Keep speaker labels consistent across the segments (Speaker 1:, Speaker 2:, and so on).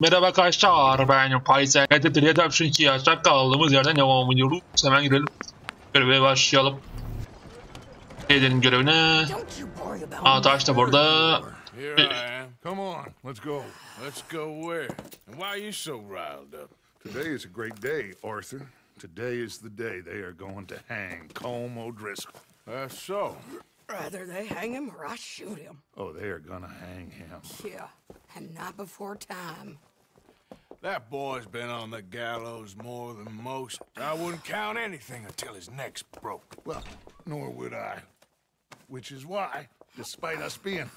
Speaker 1: Merhaba arkadaşlar, ben Paysel. Redempti 2 yaşta kaldığımız yerden devam ediyoruz. Hemen girelim. Göreve başlayalım. Edenin görevine. Taş da burada.
Speaker 2: Here I am. Come on, let's go. Let's go where? And why are you so riled up?
Speaker 3: Today is a great day, Arthur. Today is the day they are going to hang Colm O'Driscoll.
Speaker 2: That's so.
Speaker 4: Rather they hang him or I shoot him.
Speaker 3: Oh, they are gonna hang him.
Speaker 4: Yeah, and not before time.
Speaker 2: That boy's been on the gallows more than most. I wouldn't count anything until his neck's broke.
Speaker 3: Well, nor would I. Which is why, despite us being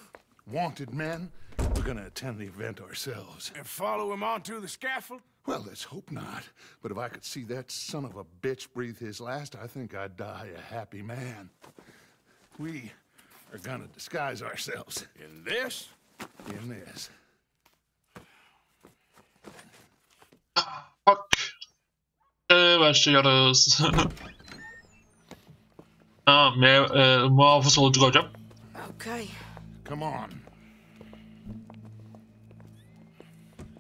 Speaker 3: wanted men, we're gonna attend the event ourselves.
Speaker 2: And follow him onto the scaffold?
Speaker 3: Well, let's hope not. But if I could see that son of a bitch breathe his last, I think I'd die a happy man. We are gonna disguise ourselves.
Speaker 2: In this?
Speaker 3: In this.
Speaker 1: Bak. Başlıyoruz. Tamam, muhafız olacak hocam.
Speaker 4: Okay.
Speaker 3: Come on.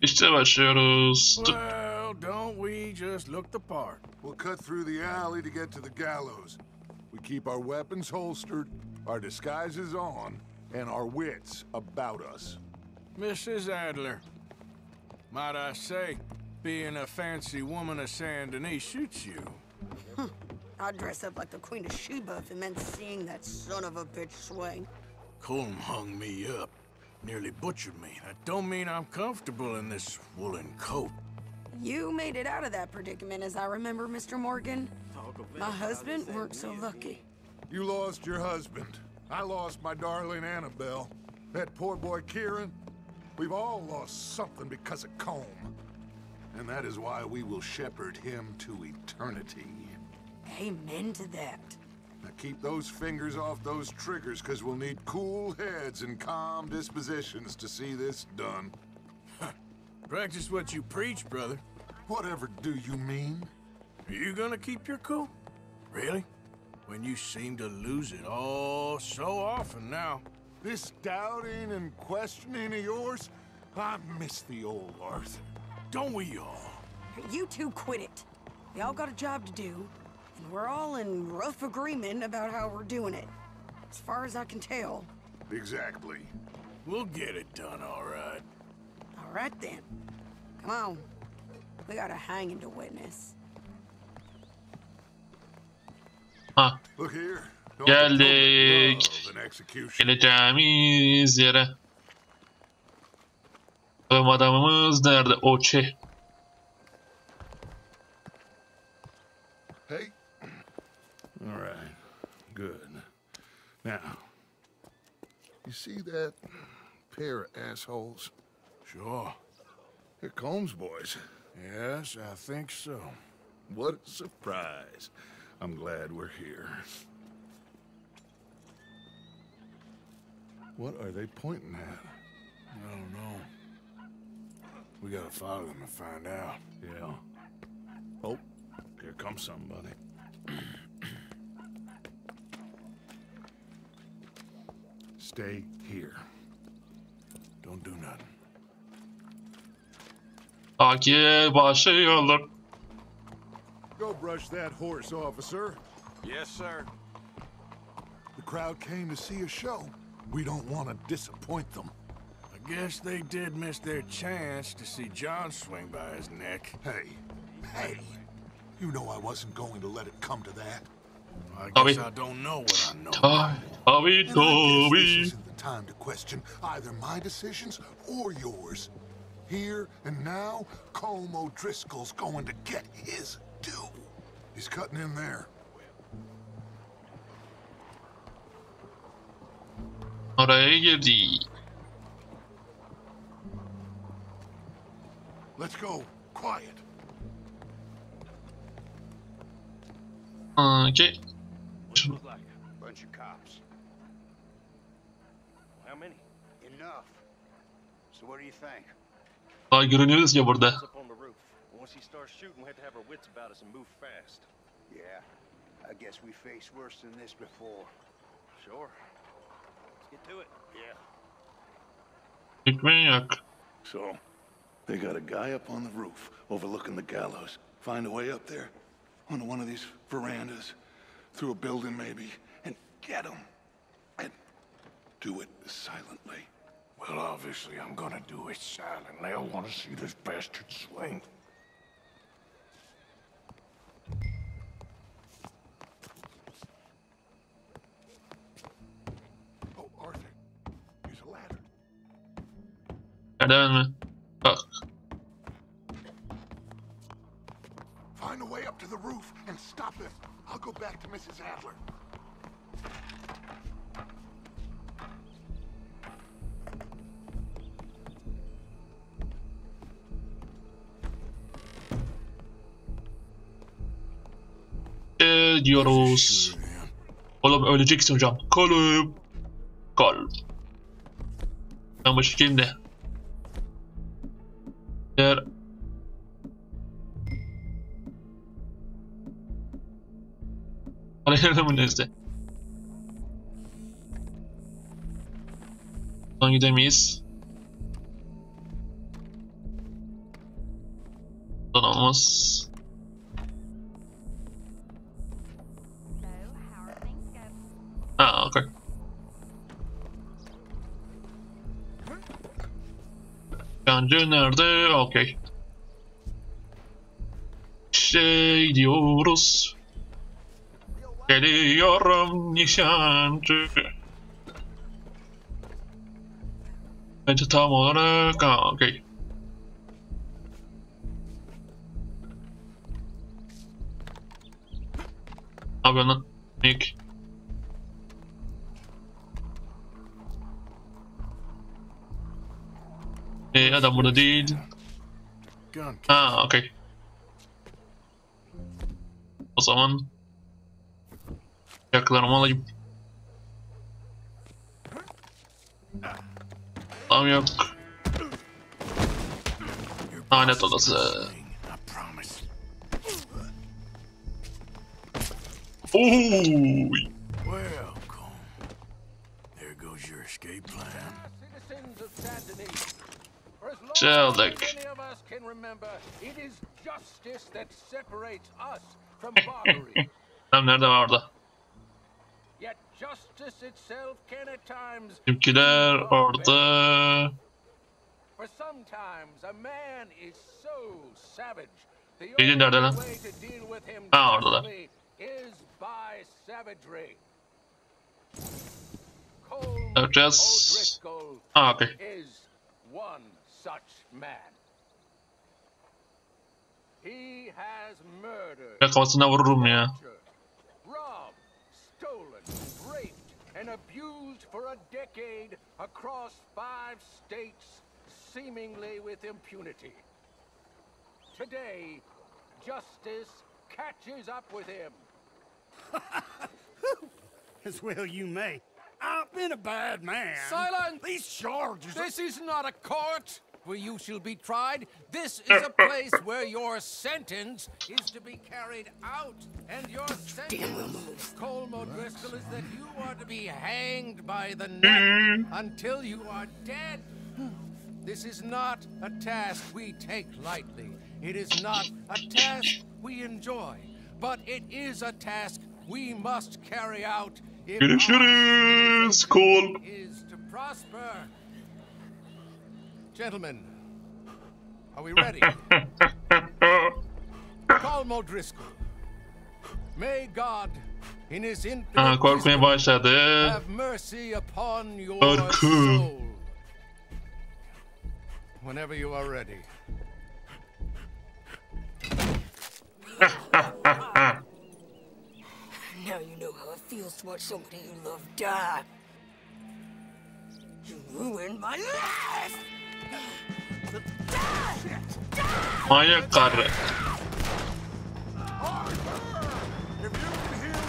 Speaker 1: İşte başlıyoruz.
Speaker 2: Well, don't we just look the part?
Speaker 3: We'll cut through the alley to get to the gallows. We keep our weapons holstered, our disguises on, and our wits about us.
Speaker 2: Mrs. Adler, might I say, being a fancy woman of Saint Denis shoots you.
Speaker 4: I'd dress up like the Queen of Sheba if it meant seeing that son of a bitch swing.
Speaker 2: Colm hung me up, nearly butchered me. That don't mean I'm comfortable in this woolen coat.
Speaker 4: You made it out of that predicament, as I remember, Mr. Morgan. My husband weren't so lucky.
Speaker 3: You lost your husband. I lost my darling Annabelle. That poor boy Kieran. We've all lost something because of Colm. And that is why we will shepherd him to eternity.
Speaker 4: Amen to that.
Speaker 3: Now keep those fingers off those triggers, because we'll need cool heads and calm dispositions to see this done.
Speaker 2: Practice what you preach, brother.
Speaker 3: Whatever do you mean?
Speaker 2: Are you gonna keep your cool? Really? When you seem to lose it all so often now.
Speaker 3: This doubting and questioning of yours, I miss the old Arthur.
Speaker 2: Don't we all?
Speaker 4: You two quit it. We all got a job to do, and we're all in rough agreement about how we're doing it. As far as I can tell.
Speaker 3: Exactly.
Speaker 2: We'll get it done, all right.
Speaker 4: All right then. Come on. We got a hanging to witness.
Speaker 1: Ha,
Speaker 3: Look here.
Speaker 1: geldik. Geleceğimiz yere. Adamımız nerede? Oçe.
Speaker 3: Hey. All right. Good. Now, you see that pair of assholes?
Speaker 2: Sure.
Speaker 3: They're Colm's boys.
Speaker 2: Yes, I think so.
Speaker 3: What a surprise. I'm glad we're here. What are they pointing at?
Speaker 2: I don't know. We gotta follow them and find out.
Speaker 3: Yeah. Oh, here comes somebody. Stay here.
Speaker 2: Don't do nothing.
Speaker 1: Takip başlayalım.
Speaker 3: Go brush that horse, officer.
Speaker 2: Yes, sir.
Speaker 3: The crowd came to see a show. We don't want to disappoint them.
Speaker 2: I guess they did miss their chance to see John swing by his neck.
Speaker 3: Hey. You know I wasn't going to let it come to that.
Speaker 2: I guess I don't know what I know.
Speaker 1: Tabii,
Speaker 3: And I guess
Speaker 1: tabii.
Speaker 3: this isn't the time to question either my decisions or yours. Here and now, Colm O'Driscoll's going to get his due. He's cutting in there.
Speaker 1: Oraya girdi.
Speaker 3: Let's go. Quiet.
Speaker 1: Okay.
Speaker 5: What it look like? Bunch of cops. How many? Enough. So what do you think?
Speaker 1: Daha görünüyoruz ya burada.
Speaker 5: Up on the roof. Once he starts shooting, we have to have our wits about us and move fast. Yeah. I guess we faced worse than this before. Sure. Let's get to it. Yeah.
Speaker 1: Gitmeyin yok.
Speaker 3: So, They got a guy up on the roof overlooking the gallows. Find a way up there, onto one of these verandas, through a building maybe, and get him. And do it silently.
Speaker 2: Well, obviously I'm gonna do it silently. I want to see this bastard swing.
Speaker 3: Oh, Arthur, use a ladder.
Speaker 1: Nereden mi? Bak.
Speaker 3: Find a way up to the roof and stop him. I'll go back to Mrs. Adler.
Speaker 1: Diyoruz. Oğlum öleceksin hocam. Colm. Colm. Ben başı kimde? Eğer... Arayalım mı nezle? Buradan gidemeyiz. Buradan olmaz. Ah, okay. Yancı nerede? Okay. Gidiyoruz. Geliyorum nişancı. Bence tam olarak... Ah, okay. Ne yapıyorsun lan? Nick. Adam burada değil. Ha, okey. O zaman yaklarımı alayım. Tamam yok. Lanet odası. Ooo. Çaldık. Tam nerede var orada? Bizimkiler orada. Biri nerede lan? Ha oradalar. Yapacağız. Ha okey.
Speaker 5: One such man. He has murdered.
Speaker 1: Ya kafasına vururum ya.
Speaker 5: Robbed, stolen, raped, and abused for a decade across 5 states, seemingly with impunity. Today, justice catches up with him.
Speaker 6: As well you may. I've been a bad man.
Speaker 7: Silence!
Speaker 6: These charges...
Speaker 7: This is not a court where you shall be tried. This is a place where your sentence is to be carried out. And your sentence, Colm O'Driscoll, is that you are to be hanged by the neck until you are dead. This is not a task we take lightly. It is not a task we enjoy. But it is a task we must carry out.
Speaker 1: Görüşürüz. Cool.
Speaker 7: Is to prosper. Gentlemen, are we ready? Colm O'Driscoll. May God, in His infinite
Speaker 1: korkmaya başladı.
Speaker 7: have mercy upon your soul. Whenever you are ready.
Speaker 4: Now you know how it feels to watch somebody you love die. You ruined my life!
Speaker 1: Manyak karı.
Speaker 3: If you can hear me,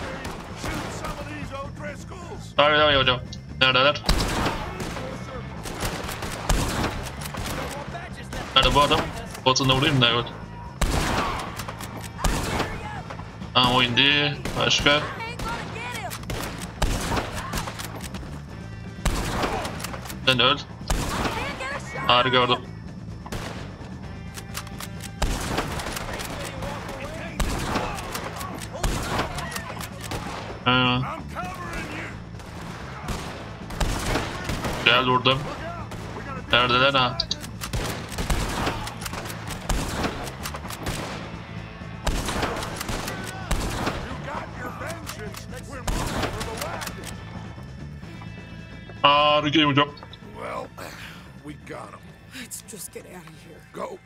Speaker 3: shoot some of these O'Driscolls.
Speaker 1: Tabii hocam. Neredeler? Nerede bu adam? Botuna vurayım da evet. Ha o indi. Başka? Sen öl. Harika gördüm. Ha,
Speaker 2: I'm covering you.
Speaker 1: gel vurdum. Neredeler ha? Harikayım hocam.
Speaker 3: Well, we got him.
Speaker 4: Let's just get out of here.
Speaker 3: Go.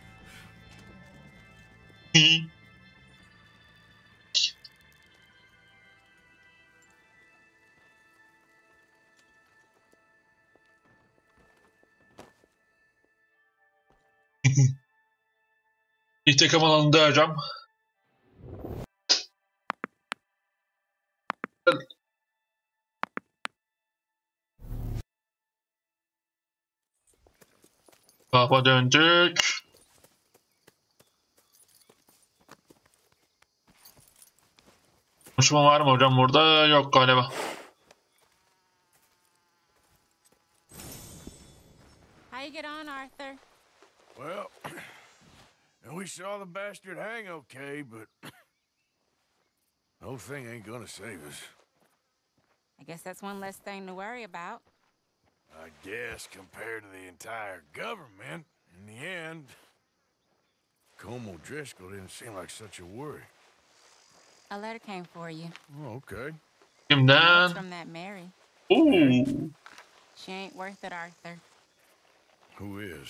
Speaker 1: İntikam alanında hocam. Kafa döndük. Konuşma var mı hocam burada? Yok galiba.
Speaker 8: How you get on, Arthur?
Speaker 2: Well, we saw the bastard hang okay, but the whole thing ain't gonna save us.
Speaker 8: I guess that's one less thing to worry about.
Speaker 2: I guess compared to the entire government, in the end, Colm O'Driscoll didn't seem like such a worry.
Speaker 8: A letter came for you.
Speaker 2: Oh, okay.
Speaker 8: It's
Speaker 1: Kimden?
Speaker 8: from that Mary.
Speaker 1: Ooh.
Speaker 8: She ain't worth it, Arthur.
Speaker 2: Who is?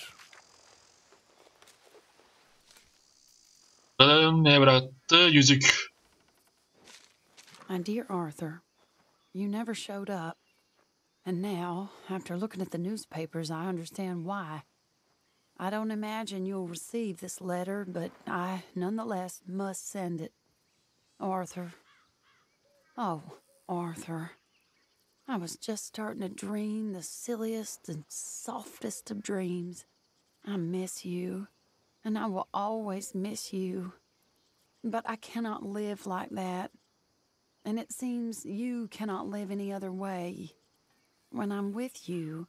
Speaker 1: Ne bıraktı? Yüzük.
Speaker 4: My dear Arthur, you never showed up. And now, after looking at the newspapers, I understand why. I don't imagine you'll receive this letter, but I, nonetheless, must send it. Arthur. Oh, Arthur. I was just starting to dream the silliest and softest of dreams. I miss you, and I will always miss you. But I cannot live like that. And it seems you cannot live any other way. When I'm with you,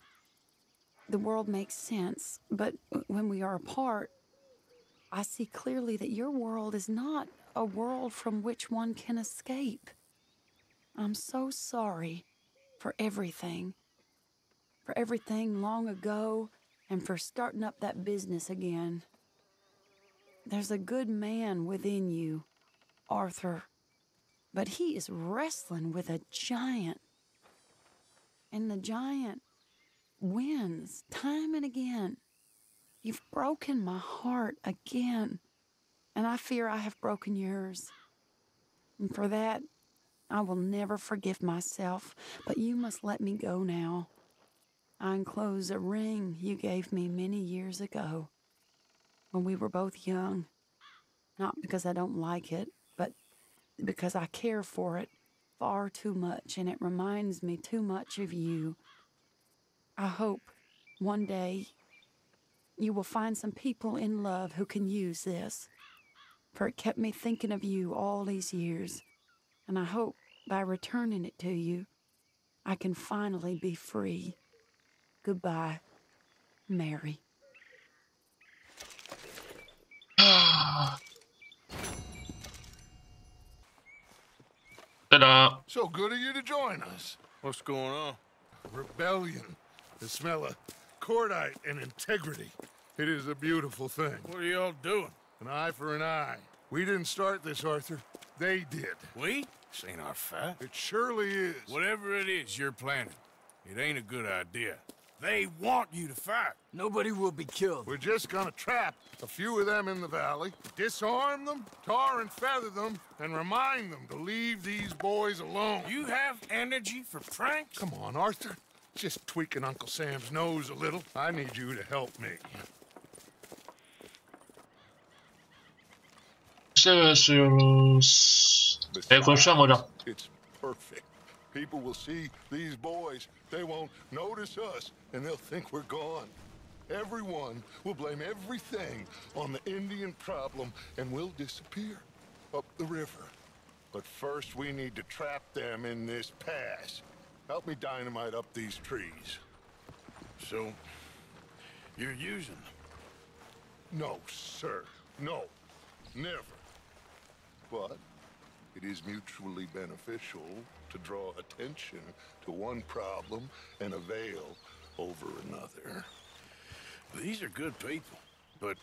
Speaker 4: the world makes sense. But when we are apart, I see clearly that your world is not a world from which one can escape. I'm so sorry for everything. For everything long ago and for starting up that business again. There's a good man within you, Arthur, but he is wrestling with a giant. And the giant wins time and again. You've broken my heart again, and I fear I have broken yours. And for that, I will never forgive myself, but you must let me go now. I enclose a ring you gave me many years ago, when we were both young. Not because I don't like it, but because I care for it far too much, and it reminds me too much of you. I hope one day you will find some people in love who can use this, for it kept me thinking of you all these years, and I hope by returning it to you, I can finally be free. Goodbye, Mary.
Speaker 1: Ta-da.
Speaker 3: So good of you to join us.
Speaker 2: What's going on?
Speaker 3: Rebellion. The smell of cordite and integrity. It is a beautiful thing.
Speaker 2: What are y'all doing?
Speaker 3: An eye for an eye. We didn't start this, Arthur. They did.
Speaker 2: We? This ain't our fight.
Speaker 3: It surely is.
Speaker 2: Whatever it is you're planning, it ain't a good idea. They want you to fight.
Speaker 6: Nobody will be killed.
Speaker 3: We're just gonna trap a few of them in the valley, disarm them, tar and feather them, and remind them to leave these boys alone.
Speaker 2: You have energy for pranks?
Speaker 3: Come on, Arthur. Just tweaking Uncle Sam's nose a little. I need you to help me.
Speaker 1: Seviyoruz. Konuşalım hocam.
Speaker 3: It's perfect. People will see these boys. They won't notice us, and they'll think we're gone. Everyone will blame everything on the Indian problem, and we'll disappear up the river. But first, we need to trap them in this pass. Help me dynamite up these trees.
Speaker 2: So, you're using them?
Speaker 3: No, sir. No. Never. But It is mutually beneficial to draw attention to one problem and avail over another.
Speaker 2: These are good people, but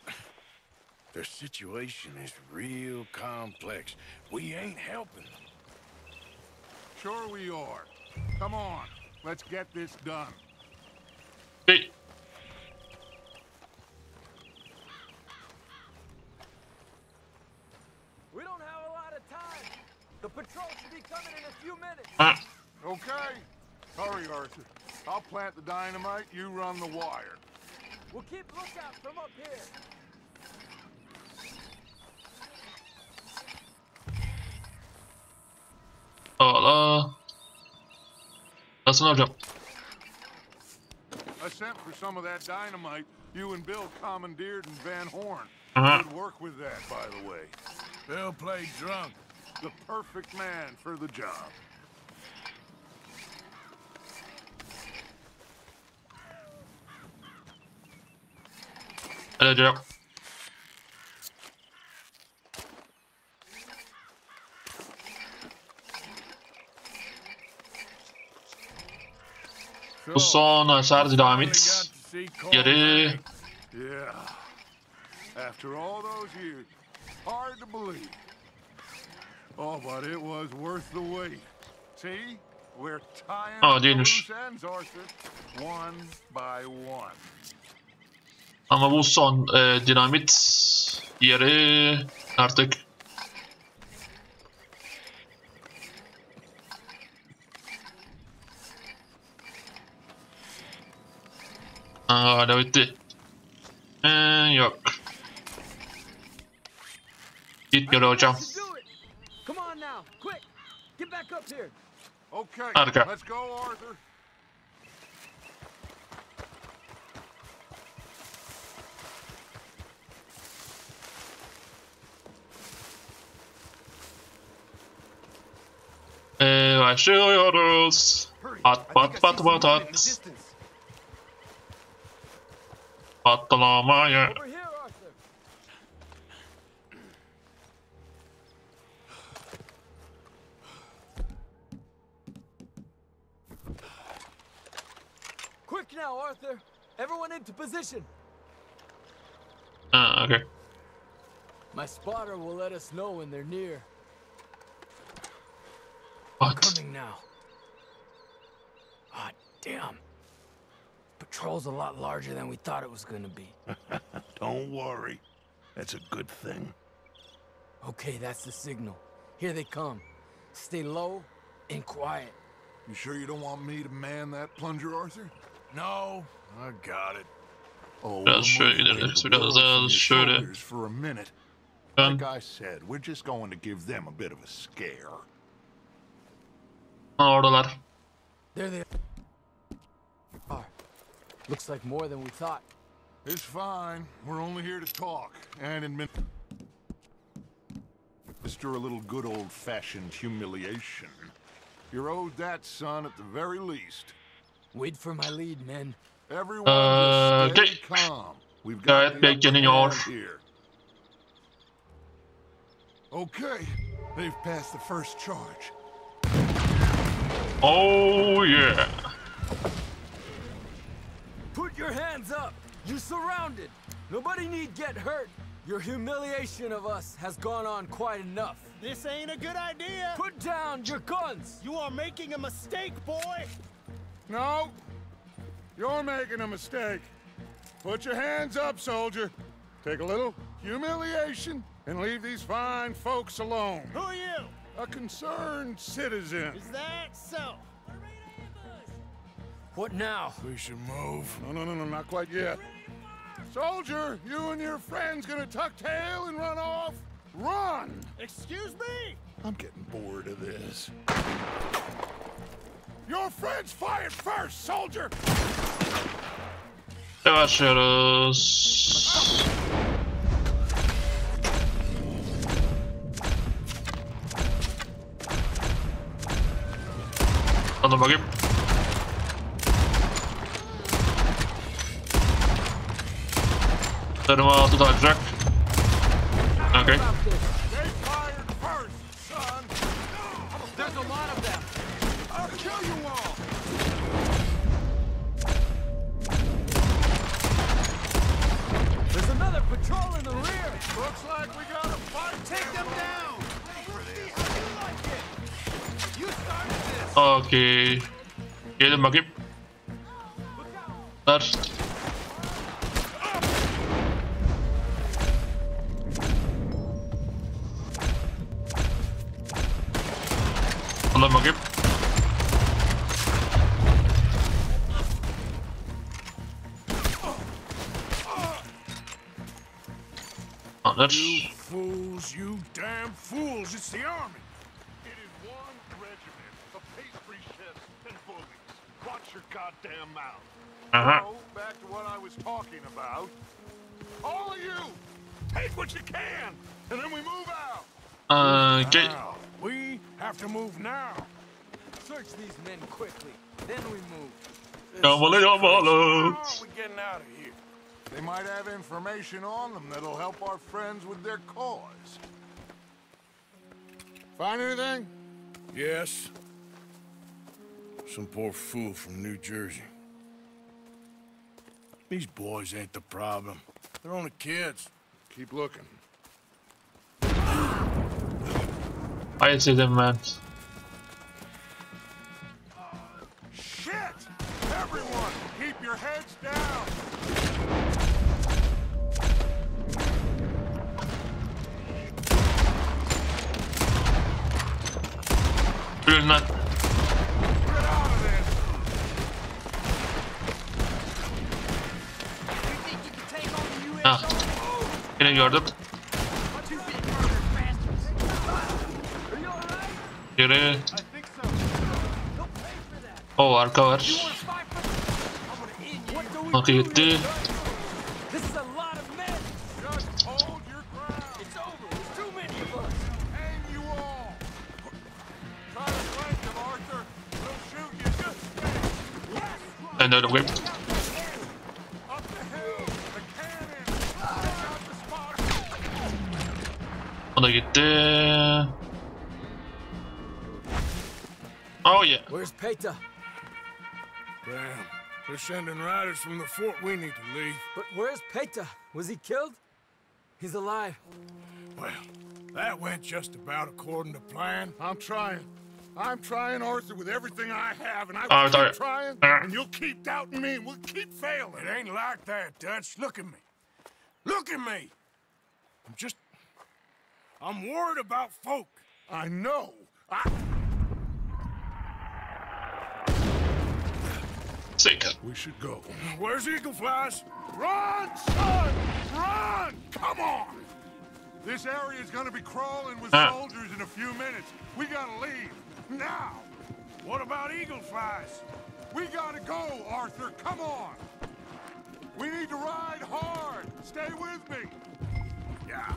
Speaker 2: their situation is real complex. We ain't helping them.
Speaker 3: Sure we are. Come on, let's get this done.
Speaker 1: Hey.
Speaker 9: We don't have a lot of time. The patrol should be coming in a few minutes.
Speaker 3: Okay. Hurry, Arthur. I'll plant the dynamite, you run the wire.
Speaker 9: We'll keep lookout from up here.
Speaker 1: Allah. Nasıl hocam?
Speaker 3: I sent for some of that dynamite you and Bill commandeered in Van Horn. Good work with that, by the way.
Speaker 2: Bill played drunk.
Speaker 3: The perfect man for the job.
Speaker 1: Hadi hocam. Bu son hasar dinamit. Geri.
Speaker 3: Yeah. After all those years, hard to believe. Oh, but it was worth the wait. See? We're tying up the loose ends, Arthur. One by one.
Speaker 1: Ama bu son dinamit yeri artık. Hala bitti. Yok. Git göre hocam.
Speaker 9: Come on now, quick. Get back up here.
Speaker 3: Okay,
Speaker 1: Arka.
Speaker 3: let's go, Arthur.
Speaker 1: Başlıyoruz. At pat pat pat at. Patlamaya.
Speaker 9: Over here, Arthur. Quick now, Arthur. Everyone into position.
Speaker 1: Okay.
Speaker 9: My spotter will let us know when they're near.
Speaker 1: What?
Speaker 9: Coming now. Ah, damn. Patrol's a lot larger than we thought it was gonna be.
Speaker 3: Don't worry. That's a good thing.
Speaker 9: Okay, that's the signal. Here they come. Stay low and quiet.
Speaker 3: You sure you don't want me to man that plunger, Arthur?
Speaker 2: No, I got it.
Speaker 3: Oh,
Speaker 1: Biraz şöyle gideriz, biraz daha şöyle.
Speaker 3: For a minute.
Speaker 1: Dön.
Speaker 3: Like I said, we're just going to give them a bit of a scare.
Speaker 1: Oradalar.
Speaker 9: There they are. Looks like more than we thought.
Speaker 3: It's fine. We're only here to talk and administer a little good old-fashioned humiliation. You're owed that, son, at the very least.
Speaker 9: Wait for my lead, men.
Speaker 3: Everyone just stay calm. We've got the upper hand here. Okay, they've passed the first charge.
Speaker 1: Oh yeah.
Speaker 9: Put your hands up. You're surrounded. Nobody need get hurt. Your humiliation of us has gone on quite enough.
Speaker 6: This ain't a good idea.
Speaker 9: Put down your guns.
Speaker 6: You are making a mistake, boy.
Speaker 3: No, you're making a mistake. Put your hands up, soldier. Take a little humiliation and leave these fine folks alone.
Speaker 6: Who are you?
Speaker 3: A concerned citizen.
Speaker 6: Is that so?
Speaker 9: What now?
Speaker 2: We should move.
Speaker 3: No, not quite yet. Soldier, you and your friends gonna tuck tail and run off? Run!
Speaker 6: Excuse me?
Speaker 3: I'm getting bored of this. Your friends fired first, soldier!
Speaker 1: Başlıyoruz. Hadi bakayım. Sarıma tutacak. Okay.
Speaker 3: They fired first, son!
Speaker 1: Okey. Gelin bakayım. Dur. Alın bakayım. Alır.
Speaker 2: You fools, you damn fools! It's the army.
Speaker 3: It is one regiment of pastry chefs and bullies. Watch your goddamn mouth. So, back to what I was talking about. All of you, take what you can, and then we move out.
Speaker 1: Okay.
Speaker 2: Now, we have to move now.
Speaker 9: Search these men quickly, then we move.
Speaker 1: Yamalı yamalı.
Speaker 2: How are we getting out of here?
Speaker 3: They might have information on them that'll help our friends with their cause. Find anything?
Speaker 2: Yes. Some poor fool from New Jersey. These boys ain't the problem. They're only kids.
Speaker 3: Keep looking.
Speaker 1: I see them, man.
Speaker 3: Shit! Everyone, keep your heads down!
Speaker 1: Ölün lan.
Speaker 3: Get out of this!
Speaker 1: Ha. Yine gördüm. Yürü. O arka var. Arka gitti.
Speaker 9: This is a lot of men.
Speaker 3: Just hold your ground!
Speaker 9: It's over. There's too many of us.
Speaker 3: Hang you all! Try to flank them, Arthur! We'll shoot you just stay!
Speaker 1: Ben de öyle koyayım.
Speaker 3: Up the hill! The cannon! Take out the spotter!
Speaker 1: O da gitti. Oh yeah.
Speaker 9: Where's Peta?
Speaker 2: Damn. They're sending riders from the fort. We need to leave.
Speaker 9: But where's Peta? Was he killed? He's alive.
Speaker 2: Well, that went just about according to plan.
Speaker 3: I'm trying, Arthur, with everything I have, and I
Speaker 1: Oh,
Speaker 3: will
Speaker 1: sorry.
Speaker 3: keep trying, and you'll keep doubting me, and we'll keep failing.
Speaker 2: It ain't like that, Dutch. Look at me. Look at me. I'm worried about folk.
Speaker 3: I know.
Speaker 1: Sick.
Speaker 3: We should go.
Speaker 2: Where's Eagle Flies?
Speaker 3: Run, son! Run! Come on! This area is gonna be crawling with soldiers in a few minutes. We gotta leave. Now!
Speaker 2: What about Eagle Flies?
Speaker 3: We gotta go, Arthur. Come on! We need to ride hard. Stay with me.
Speaker 2: Yeah.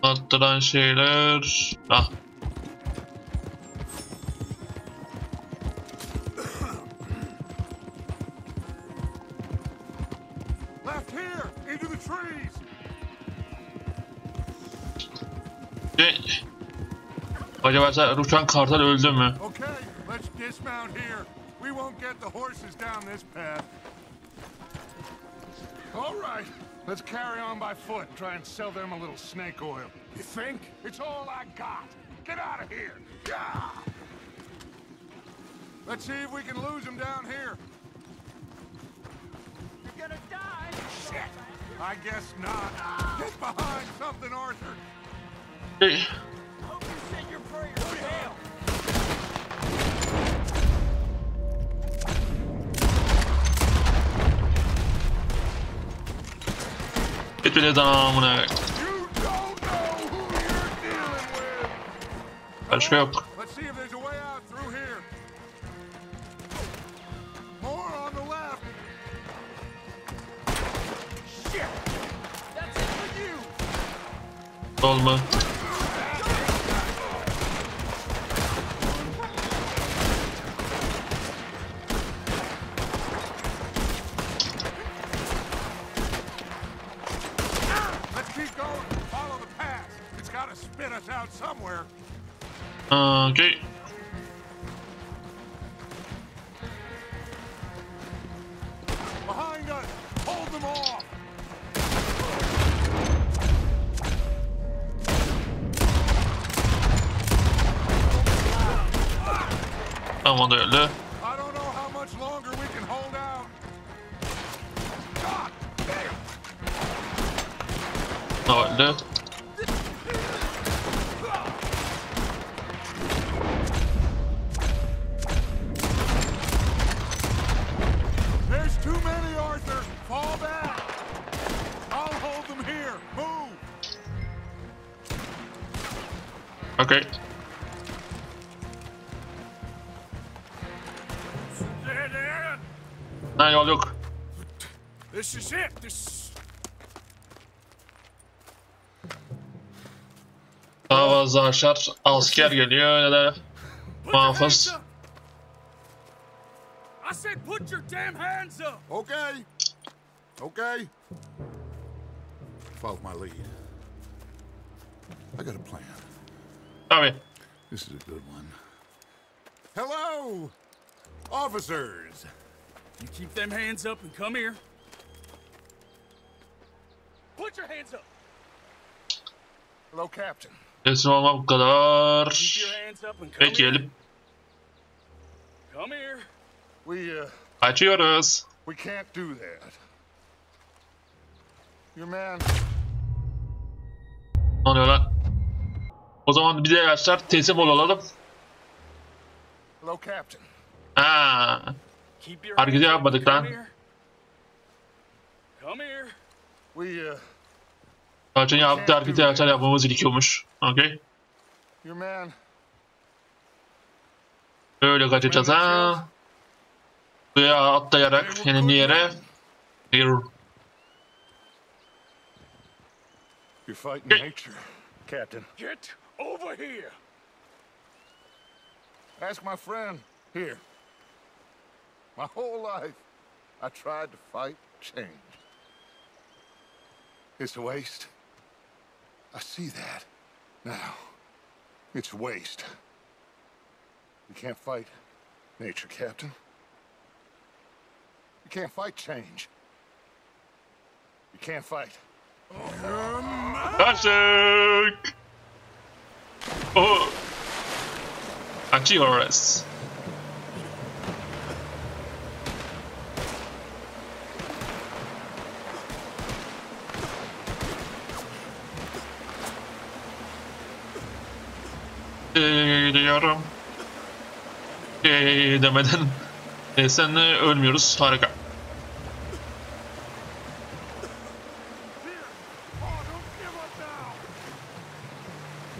Speaker 1: Attıran şeyler. Ah.
Speaker 3: Left here, into the trees.
Speaker 1: Acaba uçan kartal öldü mü?
Speaker 3: Okay, let's dismount here. We won't get the horses down this path. All right, let's carry on by foot and try and sell them a little snake oil.
Speaker 2: You think?
Speaker 3: It's all I got. Get out of here. Yeah. Let's see if we can lose them down here.
Speaker 6: You're gonna die.
Speaker 3: Shit. I guess not. Get behind something, Arthur.
Speaker 1: Hey.
Speaker 6: Hope you said your prayers. Go to hell.
Speaker 1: Git beni damına.
Speaker 3: You don't know who you're dealing with.
Speaker 1: Başka yok.
Speaker 3: Let's see if there's a way out through here. More on the left. Shit.
Speaker 6: That's it for you.
Speaker 1: Olma.
Speaker 3: Let's keep going. Follow the path. It's got to spit us out somewhere.
Speaker 1: Okay.
Speaker 3: Behind us. Hold them off.
Speaker 1: Tamam, o da öldü.
Speaker 3: I don't know how much longer we can hold out. God damn.
Speaker 1: O öldü.
Speaker 3: There's too many, Arthur. Fall back. I'll hold them here. Move.
Speaker 1: Okay. Ha, yol yok.
Speaker 2: This is it. This.
Speaker 1: Daha fazla aşar. Asker geliyor ya da muhafız.
Speaker 6: I said put your damn hands up!
Speaker 3: Okay. Okay. Follow my lead. I got a plan.
Speaker 1: Tabii.
Speaker 3: This is a good one. Hello, officers.
Speaker 6: You keep them hands up and come here. Put your hands up!
Speaker 3: Hello, Captain.
Speaker 1: Teslim olmak bu kadar.
Speaker 6: Keep your hands up and come
Speaker 1: Bekleyelim.
Speaker 6: here. Come here.
Speaker 1: Kaçıyoruz.
Speaker 3: We can't do that. Your man.
Speaker 1: Ne oluyor lan? O zaman bir de arkadaşlar teslim olalım.
Speaker 3: Hello, Captain.
Speaker 1: Ha.
Speaker 6: Keep your
Speaker 1: Hareket
Speaker 6: hands up
Speaker 1: yapmadık
Speaker 6: and
Speaker 1: lan.
Speaker 6: come here. Come here.
Speaker 1: Zaten yaptığı hareketi arkadaşlar yapmamız gerekiyormuş. Okay.
Speaker 3: Your man.
Speaker 1: Böyle kaçacağız ha. Buraya atlayarak yenildiği yere.
Speaker 3: You're fighting nature, Captain.
Speaker 6: Get over here.
Speaker 3: Ask my friend here. My whole life, I tried to fight change. It's a waste. I see that now. It's a waste. You can't fight nature, Captain. You can't fight change. You can't fight.
Speaker 1: Kaçtık. Oh. Kaçıyoruz. Diyorum. Demeden sen ölmüyoruz. Harika.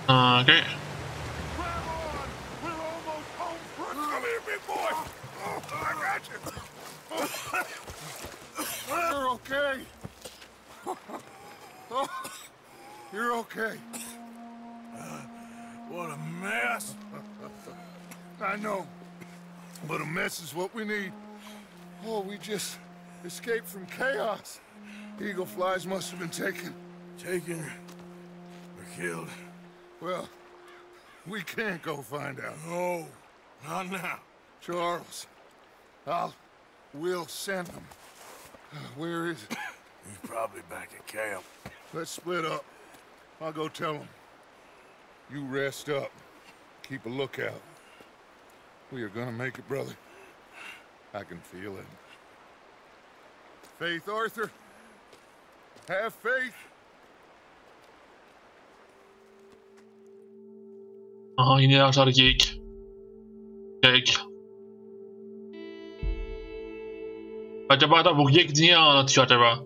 Speaker 1: Okay.
Speaker 3: Come here, big boy. I got you. You're okay. You're okay.
Speaker 2: What a mess.
Speaker 3: I know, but a mess is what we need. Oh, we just escaped from chaos. Eagle flies must have been taken.
Speaker 2: Taken or killed?
Speaker 3: Well, we can't go find out.
Speaker 2: No, not now.
Speaker 3: Charles, we'll send him. Where is it?
Speaker 2: He's probably back at camp.
Speaker 3: Let's split up. I'll go tell him. You rest up. Keep a lookout. We are gonna make it, brother. I can feel it. Faith, Arthur. Have faith.
Speaker 1: Aha, yine aşağı geyik. Geyik. Acaba da bu geyik niye anlatıyor acaba?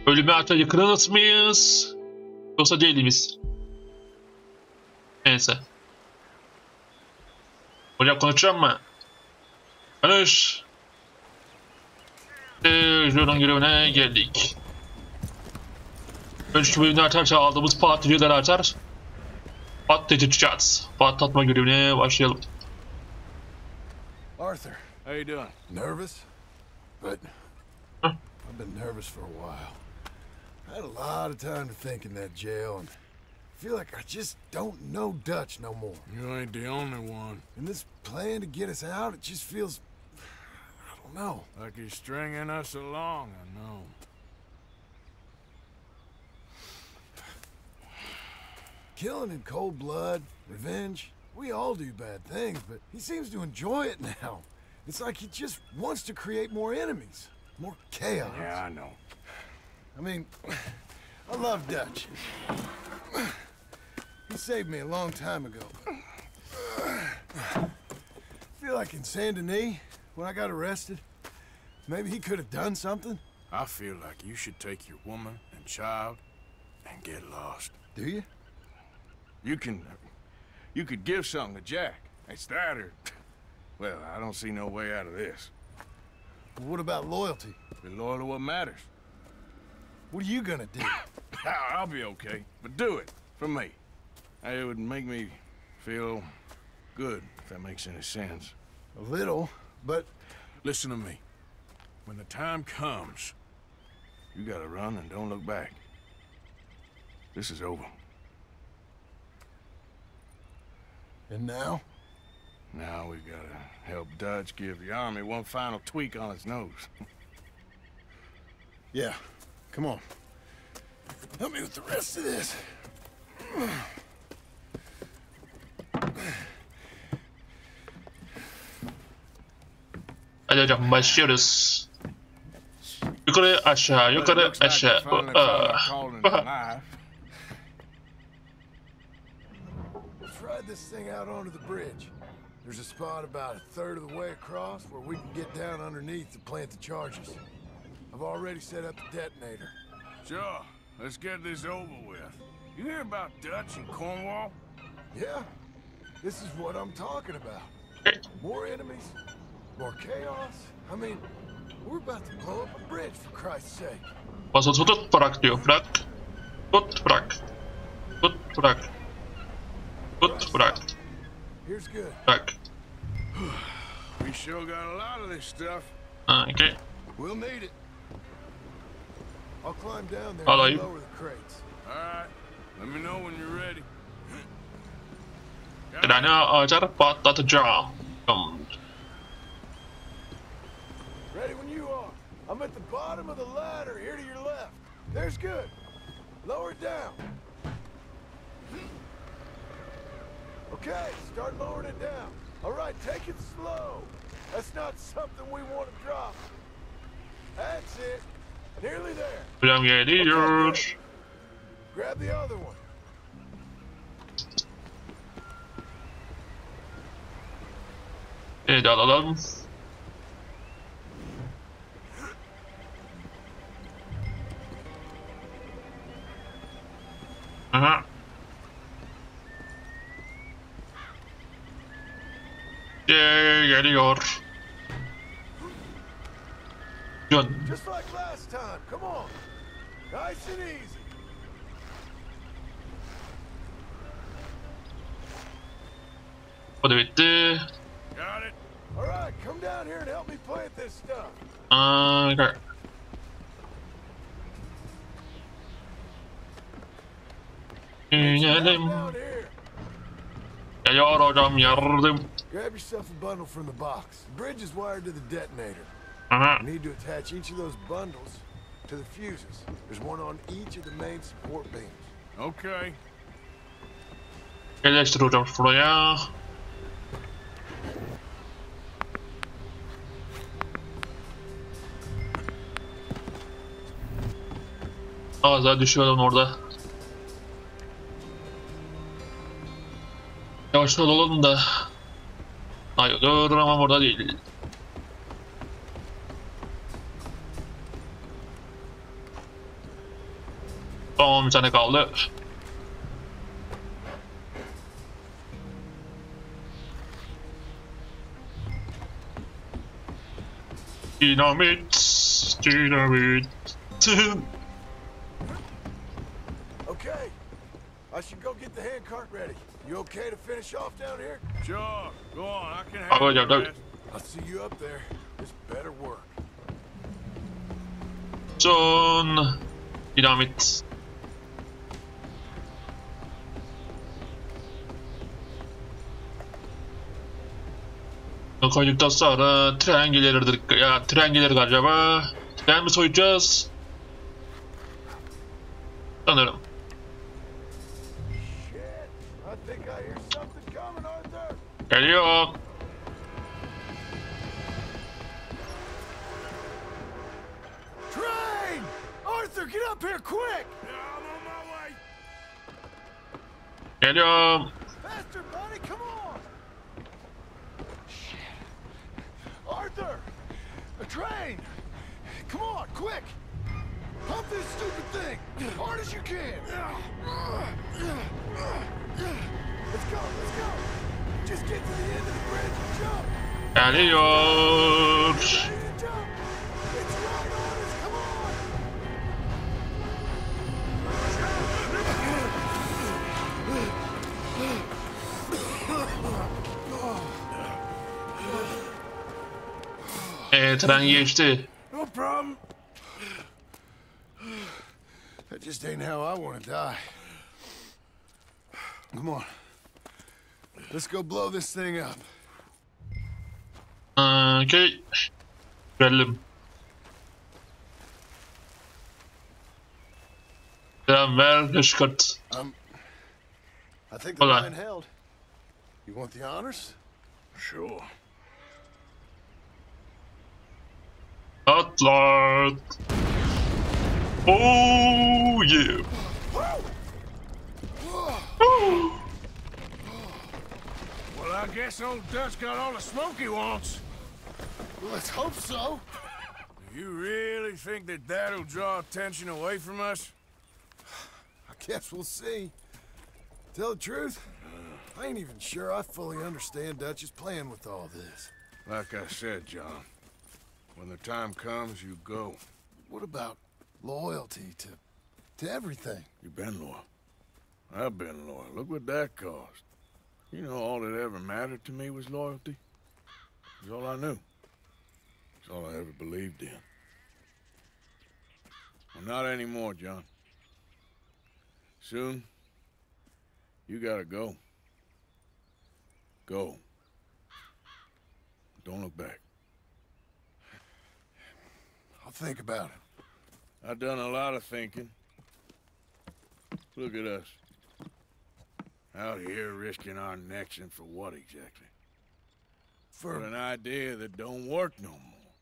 Speaker 1: Ölüme artık yakınız mıyız? Yoksa değil miyiz? Neyse. Hocam konuşacağım mı? Konuş. Jordan görevine geldik. Önceki bölümde arkadaşlar aldığımız patlıcıları açar. Patlatacağız. Patlatma görevine başlayalım.
Speaker 2: Arthur, how you doing? Nervous? But I've been nervous for a while. I had a lot of time to think in that jail, and I feel like I just don't know Dutch no more. You ain't the only one. And this plan to get us out, it just feels, I don't know. Like he's stringing us along, I know. Killing in cold blood, revenge. We all do bad things, but he seems to enjoy it now. It's like he just wants to create more enemies, more chaos.
Speaker 3: Yeah, I know.
Speaker 2: I mean, I love Dutch. He saved me a long time ago. I feel like in Saint Denis, when I got arrested, maybe he could have done something.
Speaker 3: I feel like you should take your woman and child and get lost.
Speaker 2: Do you?
Speaker 3: You could give something to Jack. It's that or... Well, I don't see no way out of this.
Speaker 2: But what about loyalty?
Speaker 3: Be loyal to what matters.
Speaker 2: What are you gonna do?
Speaker 3: I'll be okay, but do it for me. It would make me feel good, if that makes any sense.
Speaker 2: A little, but...
Speaker 3: Listen to me. When the time comes, you gotta run and don't look back. This is over.
Speaker 2: And now?
Speaker 3: Now we gotta help Dutch give the army one final tweak on its nose.
Speaker 2: Yeah, come on. Help me with the rest of this.
Speaker 1: Hadi hocam başlıyoruz. Yukarı aşağı, yukarı aşağı.
Speaker 2: Let's ride this thing out onto the bridge. There's a spot about a third of the way across where we can get down underneath to plant the charges. I've already set up the detonator.
Speaker 3: Sure, let's get this over with. You hear about Dutch and Cornwall?
Speaker 2: Yeah, this is what I'm talking about. More enemies, more chaos. I mean, we're about to blow up a bridge, for Christ's sake.
Speaker 1: Basa tut bırak diyor. Bırak. Tut bırak. Tut bırak. Tut bırak.
Speaker 2: Here's good.
Speaker 1: Bırak.
Speaker 3: We sure got a lot of this stuff.
Speaker 1: Okay.
Speaker 2: We'll need it. I'll climb down there
Speaker 1: Alayım.
Speaker 2: and lower the crates.
Speaker 3: All right, let me know when you're ready.
Speaker 1: Treni açar patlatacağım.
Speaker 2: Ready when you are. I'm at the bottom of the ladder, here to your left. There's good. Lower it down. Okay, start lowering it down. All right, take it slow. That's not something we want to drop. That's it. Nearly there.
Speaker 1: Hocam geliyor.
Speaker 2: Grab the other one.
Speaker 1: Evet alalım. Aha. Geliyor. Dön.
Speaker 2: Just like last time. Come on. Nice and easy.
Speaker 1: O da bitti.
Speaker 3: Got it.
Speaker 2: All right, come down here and help me plant this stuff.
Speaker 1: Okay. İnelim.
Speaker 2: Down here.
Speaker 1: Geliyor hocam yardım.
Speaker 2: Grab yourself a bundle from the box. The bridge is wired to the detonator.
Speaker 1: Aha.
Speaker 2: You need to attach each of those bundles to the fuses. There's one on each of the main support beams.
Speaker 3: Okay.
Speaker 1: Yerleştir hocam şuraya. Az daha düşüyordum orada. Yavaş olalım da. Hayır dur ama burada değil. Tamam bir tane kaldı. Dinamit. Dinamit.
Speaker 2: Okay. I should go get the handcart ready. You okay to finish off down here?
Speaker 3: Sure. Go on. I can
Speaker 1: Abi
Speaker 3: handle
Speaker 1: hocam
Speaker 3: the
Speaker 1: tabii.
Speaker 3: rest.
Speaker 2: I'll see you up there. This better work.
Speaker 1: Son. Dinamit. Koyduktan sonra tren gelirdir. Ya tren gelir acaba? Tren mi soyacağız? Sanırım.
Speaker 2: think I hear something coming, Arthur.
Speaker 1: Geliyor.
Speaker 2: Train! Arthur, get up here quick!
Speaker 3: I'm on my way.
Speaker 1: Geliyorum.
Speaker 2: Faster, buddy, come on! Shit. Arthur! A train! Come on, quick! Pump this stupid thing! Hard as you can! Let's go, let's go! Just get to the end of the bridge and jump!
Speaker 1: Geliyor.
Speaker 2: Ready to jump! It's right on us, come on!
Speaker 1: Tren geçti.
Speaker 2: No problem. That just ain't how I want to die. Come on. Let's go blow this thing up.
Speaker 1: Okay. Görelim. Selam ver, kışkırt.
Speaker 2: I think the
Speaker 1: Hold on.
Speaker 2: line held. You want the honors?
Speaker 3: Sure.
Speaker 1: Atlar. Oh yeah.
Speaker 3: Well, I guess old Dutch got all the smoke he wants.
Speaker 2: Well, let's hope so.
Speaker 3: You really think that that'll draw attention away from us?
Speaker 2: I guess we'll see. Tell the truth, I ain't even sure I fully understand Dutch's plan with all this.
Speaker 3: Like I said, John, when the time comes, you go.
Speaker 2: What about loyalty to everything?
Speaker 3: You've been loyal. I've been loyal. Look what that cost. You know, all that ever mattered to me was loyalty. It's all I knew. It's all I ever believed in. Well, not anymore, John. Soon, you gotta go. Go. Don't look back.
Speaker 2: I'll think about it.
Speaker 3: I've done a lot of thinking. Look at us. Out here risking our necks, and for what exactly? For an idea that don't work no more.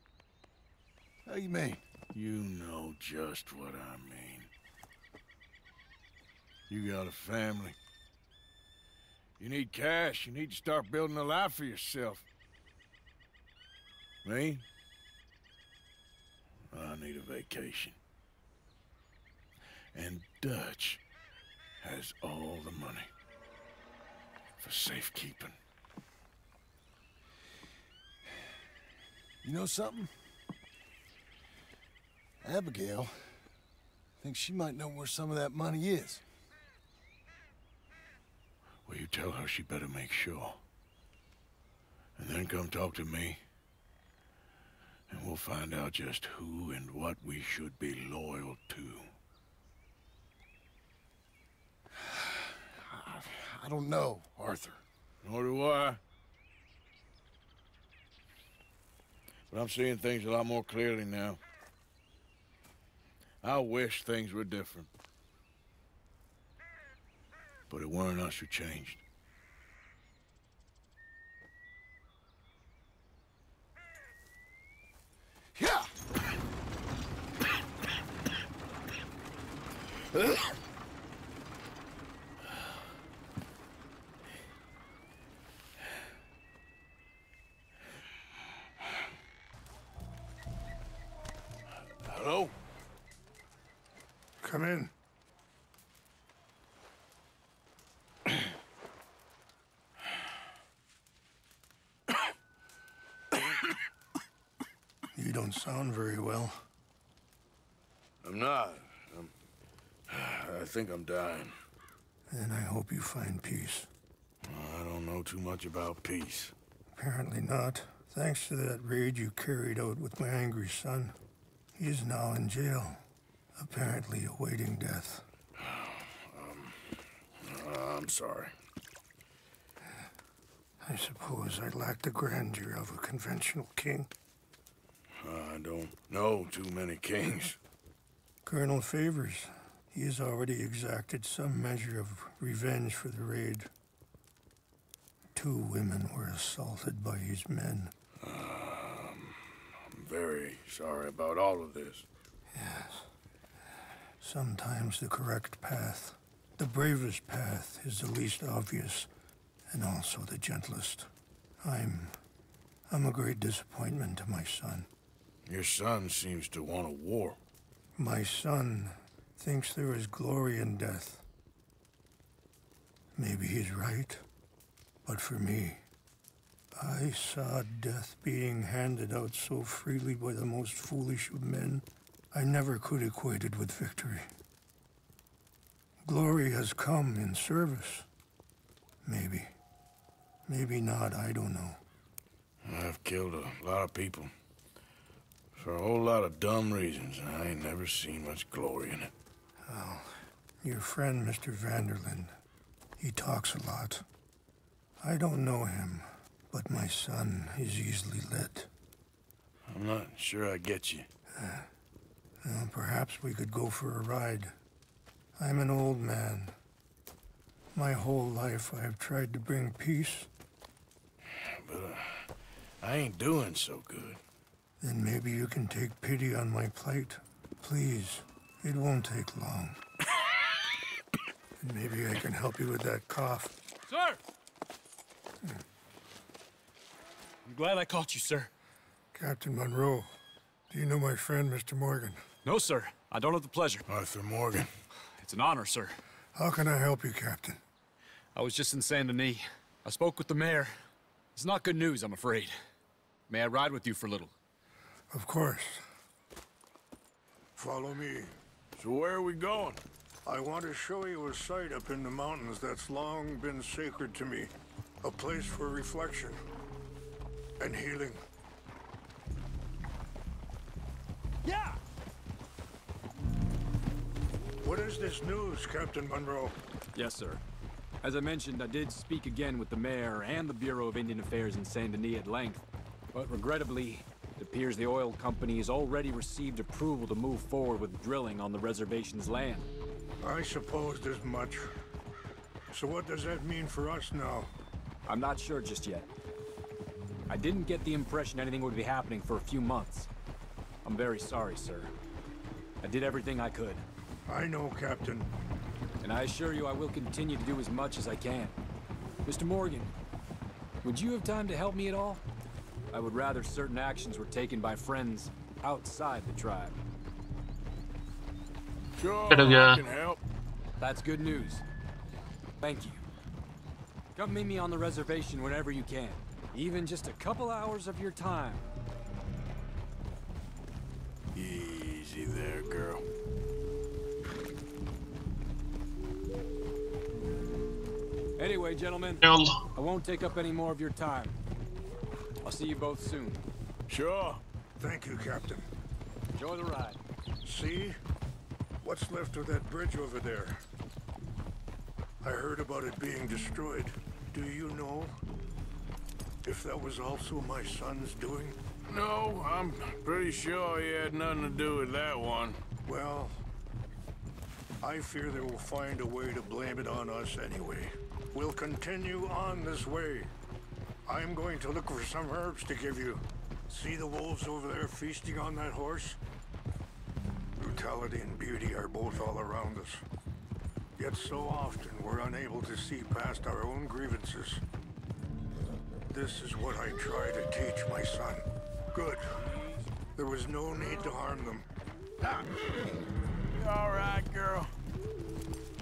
Speaker 2: How you mean?
Speaker 3: You know just what I mean. You got a family. You need cash. You need to start building a life for yourself. Me? I need a vacation. And Dutch has all the money for safekeeping.
Speaker 2: You know something? Abigail thinks she might know where some of that money is.
Speaker 3: Well, you tell her she better make sure. And then come talk to me. And we'll find out just who and what we should be loyal to.
Speaker 2: I don't know, Arthur.
Speaker 3: Nor do I. But I'm seeing things a lot more clearly now. I wish things were different. But it weren't us who changed.
Speaker 2: Yeah!
Speaker 3: Hello?
Speaker 2: Come in. You don't sound very well.
Speaker 3: I'm not. I think I'm dying.
Speaker 2: And I hope you find peace.
Speaker 3: I don't know too much about peace.
Speaker 2: Apparently not. Thanks to that raid you carried out with my angry son. He is now in jail, apparently awaiting death.
Speaker 3: I'm sorry.
Speaker 2: I suppose I lack the grandeur of a conventional king.
Speaker 3: I don't know too many kings.
Speaker 2: Colonel Favors, he has already exacted some measure of revenge for the raid. 2 women were assaulted by his men.
Speaker 3: I'm very sorry about all of this.
Speaker 2: Yes. Sometimes the correct path, the bravest path, is the least obvious, and also the gentlest. I'm a great disappointment to my son.
Speaker 3: Your son seems to want a war.
Speaker 2: My son thinks there is glory in death. Maybe he's right, but for me, I saw death being handed out so freely by the most foolish of men, I never could equate it with victory. Glory has come in service. Maybe. Maybe not, I don't know.
Speaker 3: I've killed a lot of people. For a whole lot of dumb reasons, and I ain't never seen much glory in it.
Speaker 2: Well, your friend, Mr. Vanderlyn, he talks a lot. I don't know him, but my son is easily led.
Speaker 3: I'm not sure I get you.
Speaker 2: Well, perhaps we could go for a ride. I'm an old man. My whole life I have tried to bring peace.
Speaker 3: But I ain't doing so good.
Speaker 2: Then maybe you can take pity on my plight. Please, it won't take long. And maybe I can help you with that cough.
Speaker 9: Sir! I'm glad I caught you, sir.
Speaker 2: Captain Monroe, do you know my friend, Mr. Morgan?
Speaker 9: No, sir. I don't have the pleasure.
Speaker 3: Arthur Morgan.
Speaker 9: It's an honor, sir.
Speaker 2: How can I help you, Captain?
Speaker 9: I was just in Saint Denis. I spoke with the mayor. It's not good news, I'm afraid. May I ride with you for a little?
Speaker 2: Of course.
Speaker 3: Follow me. So where are we going?
Speaker 2: I want to show you a site up in the mountains that's long been sacred to me. A place for reflection and healing.
Speaker 6: Yeah!
Speaker 2: What is this news, Captain Monroe?
Speaker 9: Yes, sir. As I mentioned, I did speak again with the mayor and the Bureau of Indian Affairs in Saint Denis at length. But regrettably, it appears the oil company has already received approval to move forward with drilling on the reservation's land.
Speaker 2: I supposed as much. So what does that mean for us now?
Speaker 9: I'm not sure just yet. I didn't get the impression anything would be happening for a few months. I'm very sorry, sir. I did everything I could.
Speaker 2: I know, Captain.
Speaker 9: And I assure you I will continue to do as much as I can. Mr. Morgan, would you have time to help me at all? I would rather certain actions were taken by friends outside the tribe.
Speaker 3: Sure, I can help.
Speaker 9: That's good news. Thank you. Come meet me on the reservation whenever you can. Even just a couple hours of your time.
Speaker 3: Easy there, girl.
Speaker 9: Anyway, gentlemen,
Speaker 1: Yallah.
Speaker 9: I won't take up any more of your time. I'll see you both soon.
Speaker 3: Sure.
Speaker 2: Thank you, Captain.
Speaker 9: Enjoy the ride.
Speaker 2: See? What's left of that bridge over there? I heard about it being destroyed. Do you know if that was also my son's doing?
Speaker 3: No, I'm pretty sure he had nothing to do with that one.
Speaker 2: Well, I fear they will find a way to blame it on us anyway. We'll continue on this way. I'm going to look for some herbs to give you. See the wolves over there feasting on that horse? Brutality and beauty are both all around us. Yet so often we're unable to see past our own grievances. This is what I try to teach my son. Good. There was no need to harm them.
Speaker 3: You all right, girl?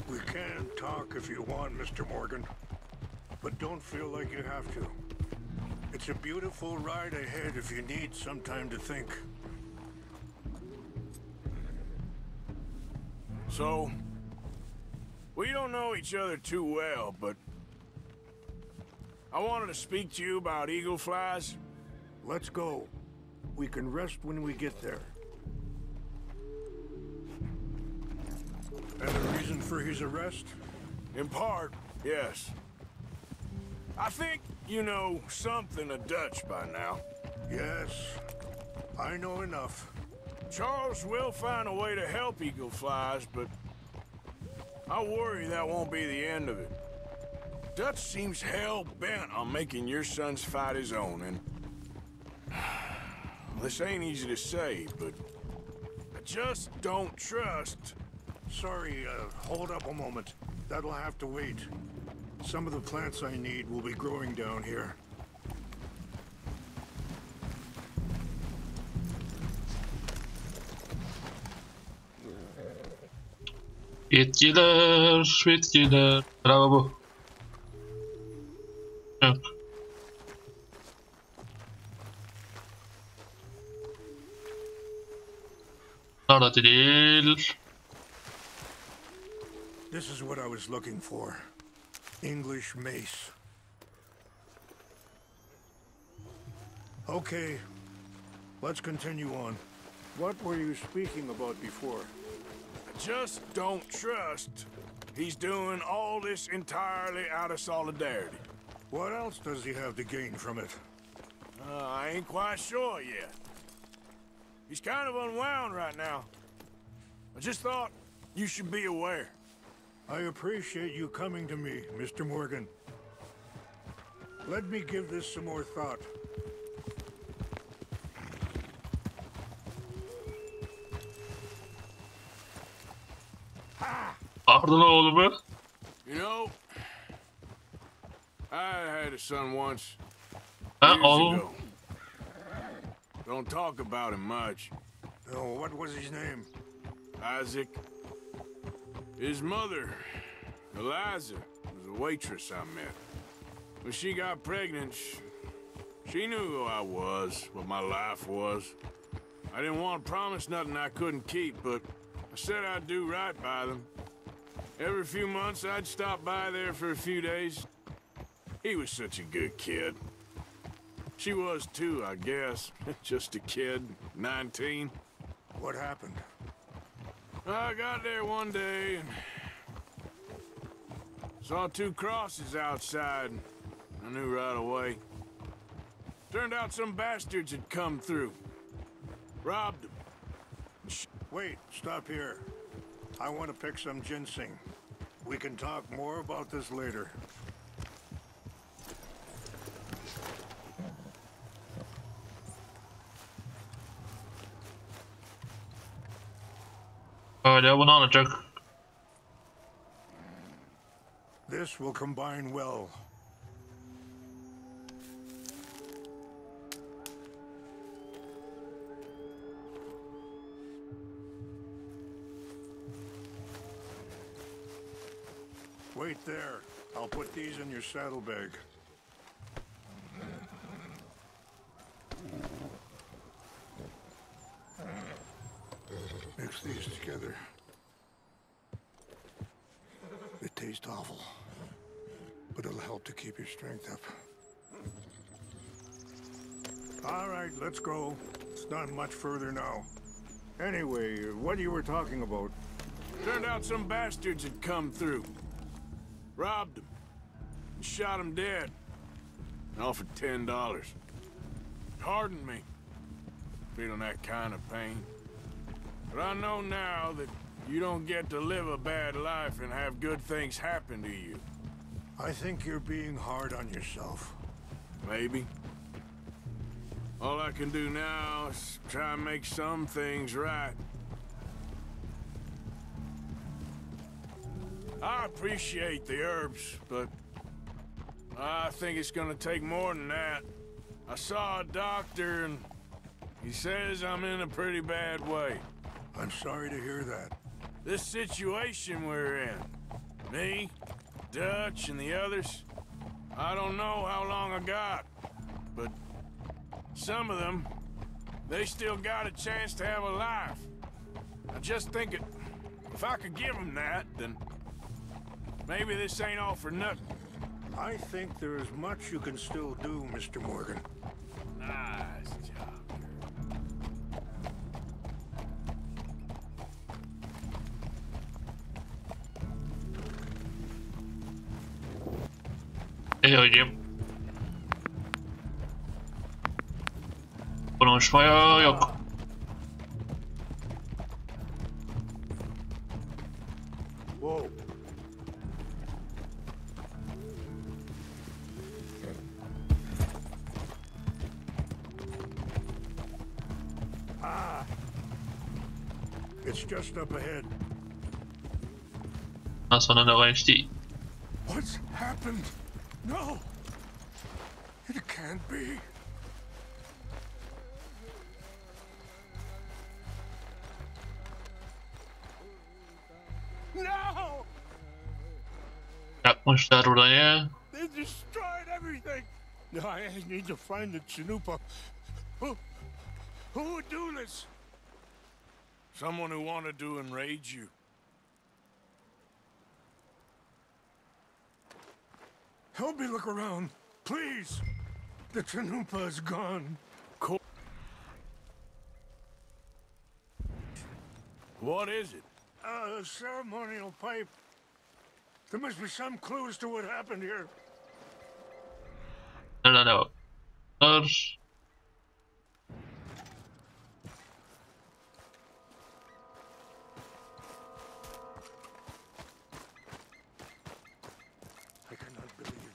Speaker 2: We can talk if you want, Mr. Morgan. But don't feel like you have to. It's a beautiful ride ahead if you need some time to think.
Speaker 3: So, we don't know each other too well, but I wanted to speak to you about eagle flies.
Speaker 2: Let's go. We can rest when we get there. And the reason for his arrest?
Speaker 3: In part, yes. I think you know something of Dutch by now.
Speaker 2: Yes, I know enough.
Speaker 3: Charles will find a way to help eagle flies, but I worry that won't be the end of it.
Speaker 10: Dutch seems hell-bent on making your sons fight his own, and... this ain't easy to say, but... I just don't trust...
Speaker 3: Sorry, hold up a moment. That'll have to wait. Some of the plants I need will be growing down here.
Speaker 1: Bitkiler, bitkiler. Bravo bu. Yok. Nerede değil?
Speaker 3: This is what I was looking for. English mace. Okay, let's continue on. What were you speaking about before?
Speaker 10: I just don't trust he's doing all this entirely out of solidarity.
Speaker 3: What else does he have to gain from it?
Speaker 10: I ain't quite sure yet. He's kind of unwound right now. I just thought you should be aware.
Speaker 3: I appreciate you coming to me, Mr. Morgan. Let me give this some more thought.
Speaker 1: Pardon oğlumu.
Speaker 10: You know, I had a son once.
Speaker 1: Ha
Speaker 10: Years
Speaker 1: oğlum.
Speaker 10: ago. Don't talk about him much.
Speaker 3: Oh, what was his name?
Speaker 10: Isaac. His mother, Eliza, was a waitress I met. When she got pregnant, she knew who I was, what my life was. I didn't want to promise nothing I couldn't keep, but I said I'd do right by them. Every few months, I'd stop by there for a few days. He was such a good kid. She was too, I guess. Just a kid, 19.
Speaker 3: What happened?
Speaker 10: I got there one day and saw two crosses outside. I knew right away. Turned out some bastards had come through. Robbed them.
Speaker 3: Wait, stop here. I want to pick some ginseng. We can talk more about this later.
Speaker 1: Öyle bunu alacak.
Speaker 3: This will combine well. Wait there. I'll put these in your saddlebag. Mix these together. It tastes awful, but it'll help to keep your strength up. All right, let's go. It's not much further now. Anyway, what you were talking about?
Speaker 10: Turned out some bastards had come through. Robbed them. And shot them dead. And offered $10. Hardened me. Feeling that kind of pain. But I know now that you don't get to live a bad life and have good things happen to you.
Speaker 3: I think you're being hard on yourself.
Speaker 10: Maybe. All I can do now is try and make some things right. I appreciate the herbs, but I think it's gonna take more than that. I saw a doctor and he says I'm in a pretty bad way.
Speaker 3: I'm sorry to hear that.
Speaker 10: This situation we're in, me, Dutch, and the others, I don't know how long I got, but some of them, they still got a chance to have a life. I just think if I could give them that, then maybe this ain't all for nothing.
Speaker 3: I think there is much you can still do, Mr. Morgan.
Speaker 10: Nice job.
Speaker 1: Hocam. Konuşmaya yok.
Speaker 3: Whoa. It's just up ahead.
Speaker 1: Sonra ne geçti?
Speaker 3: What's happened? No! It can't be. No!
Speaker 1: Yakmışlar buraya.
Speaker 3: They destroyed everything. I need to find the Chanupa. Who would do this?
Speaker 10: Someone who wanted to enrage you.
Speaker 3: Help me look around, please. The Chanupa is gone.
Speaker 10: Cool. What is it?
Speaker 3: A ceremonial pipe. There must be some clues to what happened here.
Speaker 1: No.
Speaker 3: I cannot believe it.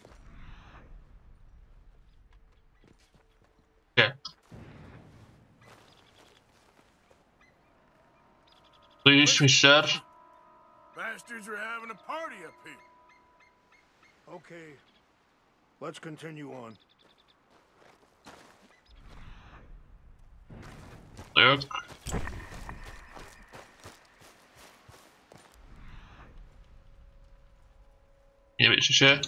Speaker 1: Okay. Su içmişler.
Speaker 10: Bastards are having a party up here.
Speaker 3: Okay, let's continue on.
Speaker 1: Yok. Yine bir şişe.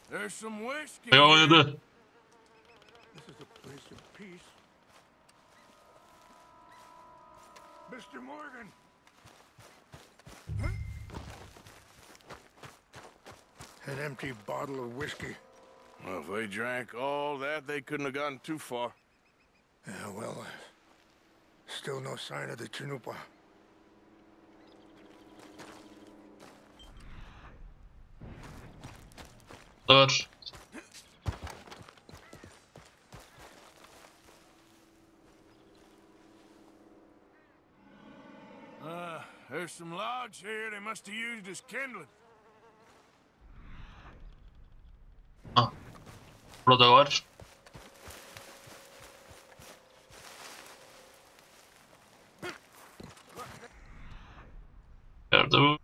Speaker 10: There's some whiskey.
Speaker 1: Ne oynadı?
Speaker 3: This is a place of peace. Mr. Morgan! An empty bottle of whiskey.
Speaker 10: Well, if they drank all that, they couldn't have gotten too far.
Speaker 3: Yeah, well, still no sign of the Chanupa.
Speaker 1: Dur.
Speaker 10: There's some logs here they must have used as kindling.
Speaker 1: Ha. Burada var. Nerede bu?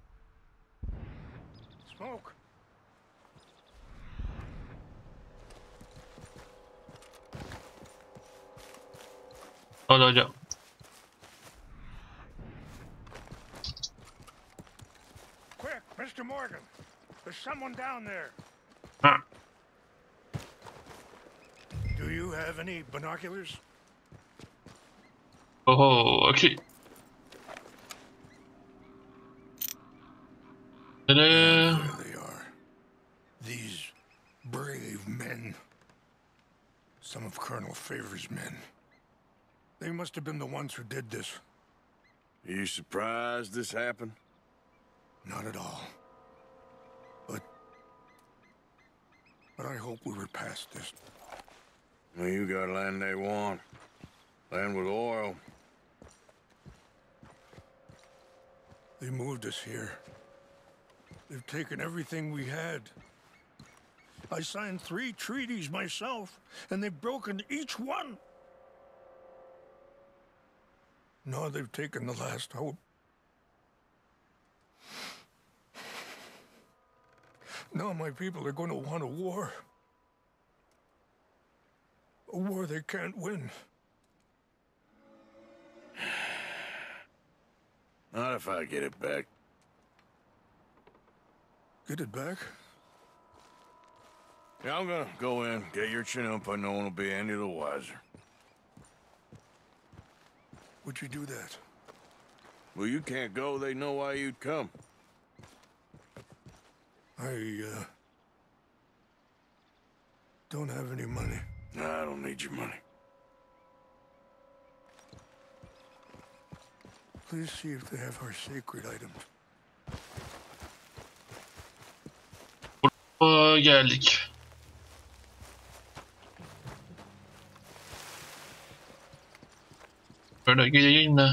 Speaker 3: Smoke.
Speaker 1: Hadi hocam.
Speaker 3: Quick, Mr. Morgan. There's someone down there.
Speaker 1: Ha.
Speaker 3: Do you have any binoculars?
Speaker 1: Oho, okay.
Speaker 3: There they are. These brave men. Some of Colonel Favor's men. They must have been the ones who did this.
Speaker 10: Are you surprised this happened?
Speaker 3: Not at all. But I hope we were past this.
Speaker 10: Well, you got land they want. Land with oil.
Speaker 3: They moved us here. They've taken everything we had. I signed 3 treaties myself, and they've broken each one. Now they've taken the last hope. Now my people are going to want a war. A war they can't win.
Speaker 10: Not if I get it back.
Speaker 3: Get it back?
Speaker 10: Yeah, I'm gonna go in, get your Chanupa, no one will be any the wiser.
Speaker 3: Would you do that?
Speaker 10: Well, you can't go, they know why you'd come.
Speaker 3: I don't have any money.
Speaker 10: No, I don't need your money.
Speaker 3: Please see if they have our sacred items.
Speaker 1: Geldik. Böyle geleyim de.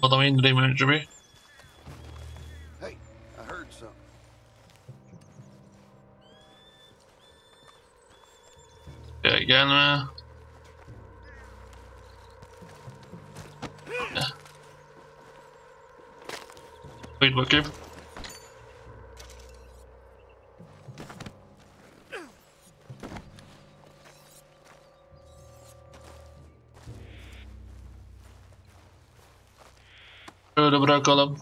Speaker 1: Adamı indireyim önce bir.
Speaker 2: Hey, I heard something.
Speaker 1: gelme. Buyur bakayım. Şöyle bırakalım.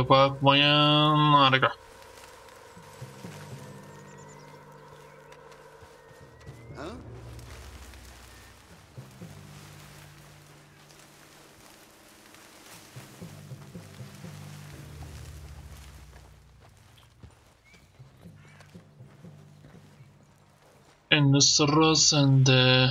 Speaker 1: Bakmayın, harika. Şimdi sıra sende.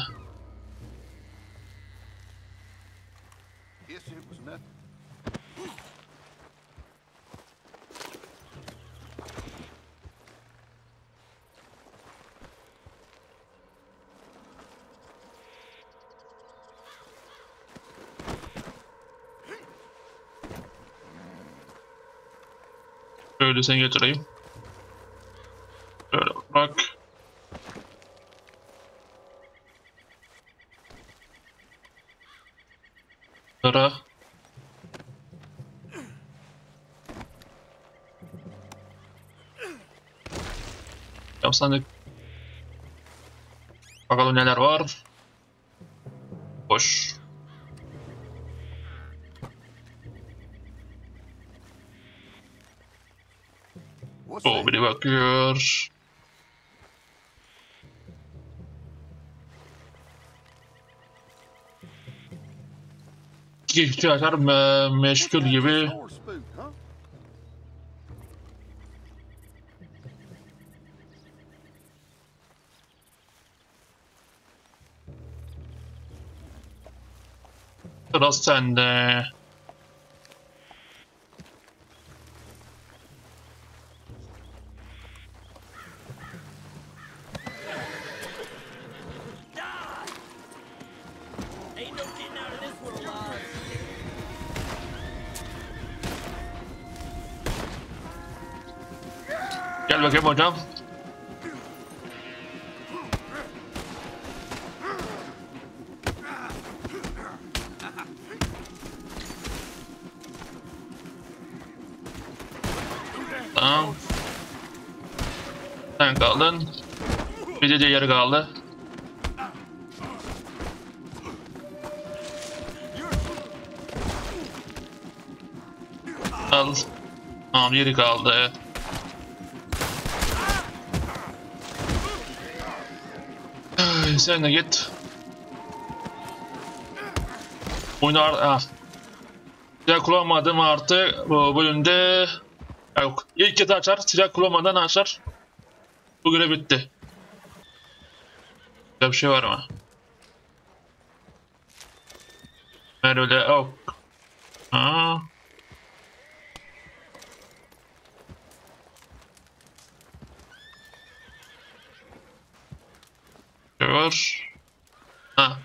Speaker 1: Şöyle sen götüreyim. Şöyle bak. Sıra. Yapsan bakalım neler var. Boş. O biri bakıyor. İki açar meşgul gibi. Sıra sende. Gel bakayım hocam. Tamam. Sen kaldın. Bir de yarı kaldı. Al. Tamam, yeri kaldı. Sen de git. Oynar. Silah kullanmadım artık bu bölümde. Yok. İlk kez açar. Silah kullanmadan açar. Bu görev bitti. Bir şey var mı? Ben öyle yok. Ha. Ne var? Ha.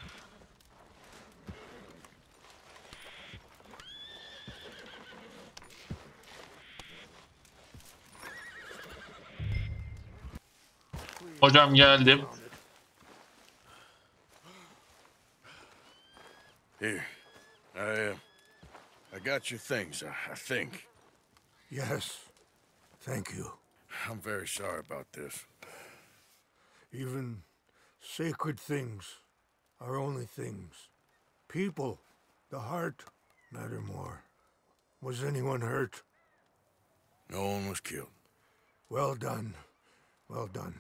Speaker 1: Hocam geldim.
Speaker 10: Here, I got your things, I think.
Speaker 2: Yes, thank you.
Speaker 10: I'm very sorry about this.
Speaker 2: Even sacred things are only things. People, the heart, matter more. Was anyone hurt?
Speaker 10: No one was killed.
Speaker 2: Well done. Well done.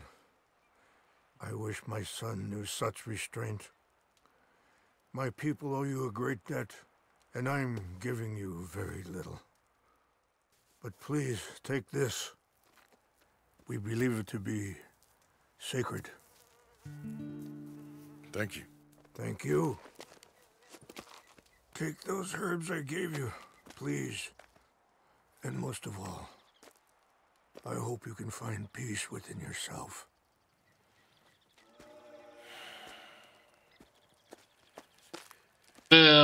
Speaker 2: I wish my son knew such restraint. My people owe you a great debt, and I'm giving you very little. But please, take this. We believe it to be sacred.
Speaker 10: Thank you.
Speaker 2: Thank you. Take those herbs I gave you, please. And most of all, I hope you can find peace within yourself.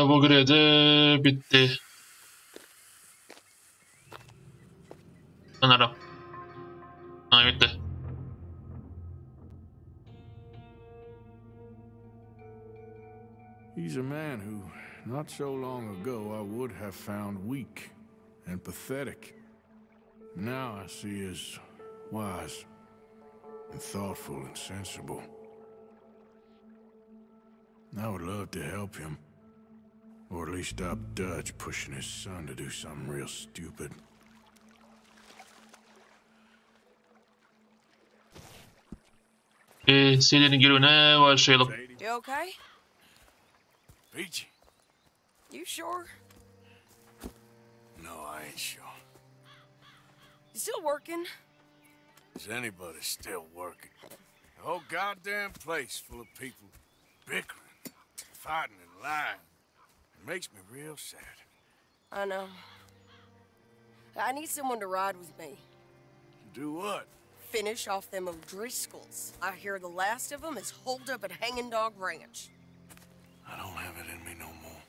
Speaker 1: bu görev de bitti. Sanırım. Ha, bitti.
Speaker 10: He's a man who, not so long ago, I would have found weak and pathetic. Now I see as wise and thoughtful and sensible. I would love to help him, or at least stop Dutch pushing his son to do something real stupid.
Speaker 1: Serinin görevine başlayalım.
Speaker 11: You okay?
Speaker 10: Peachy?
Speaker 11: You sure?
Speaker 10: No, I ain't sure.
Speaker 11: You still working?
Speaker 10: Is anybody still working? The whole goddamn place full of people bickering, fighting and lying. It makes me real sad.
Speaker 11: I know. I need someone to ride with me.
Speaker 10: Do what?
Speaker 11: Finish off them O'Driscolls. I hear the last of them is holed up at Hanging Dog Ranch.
Speaker 10: I don't have it in me no more.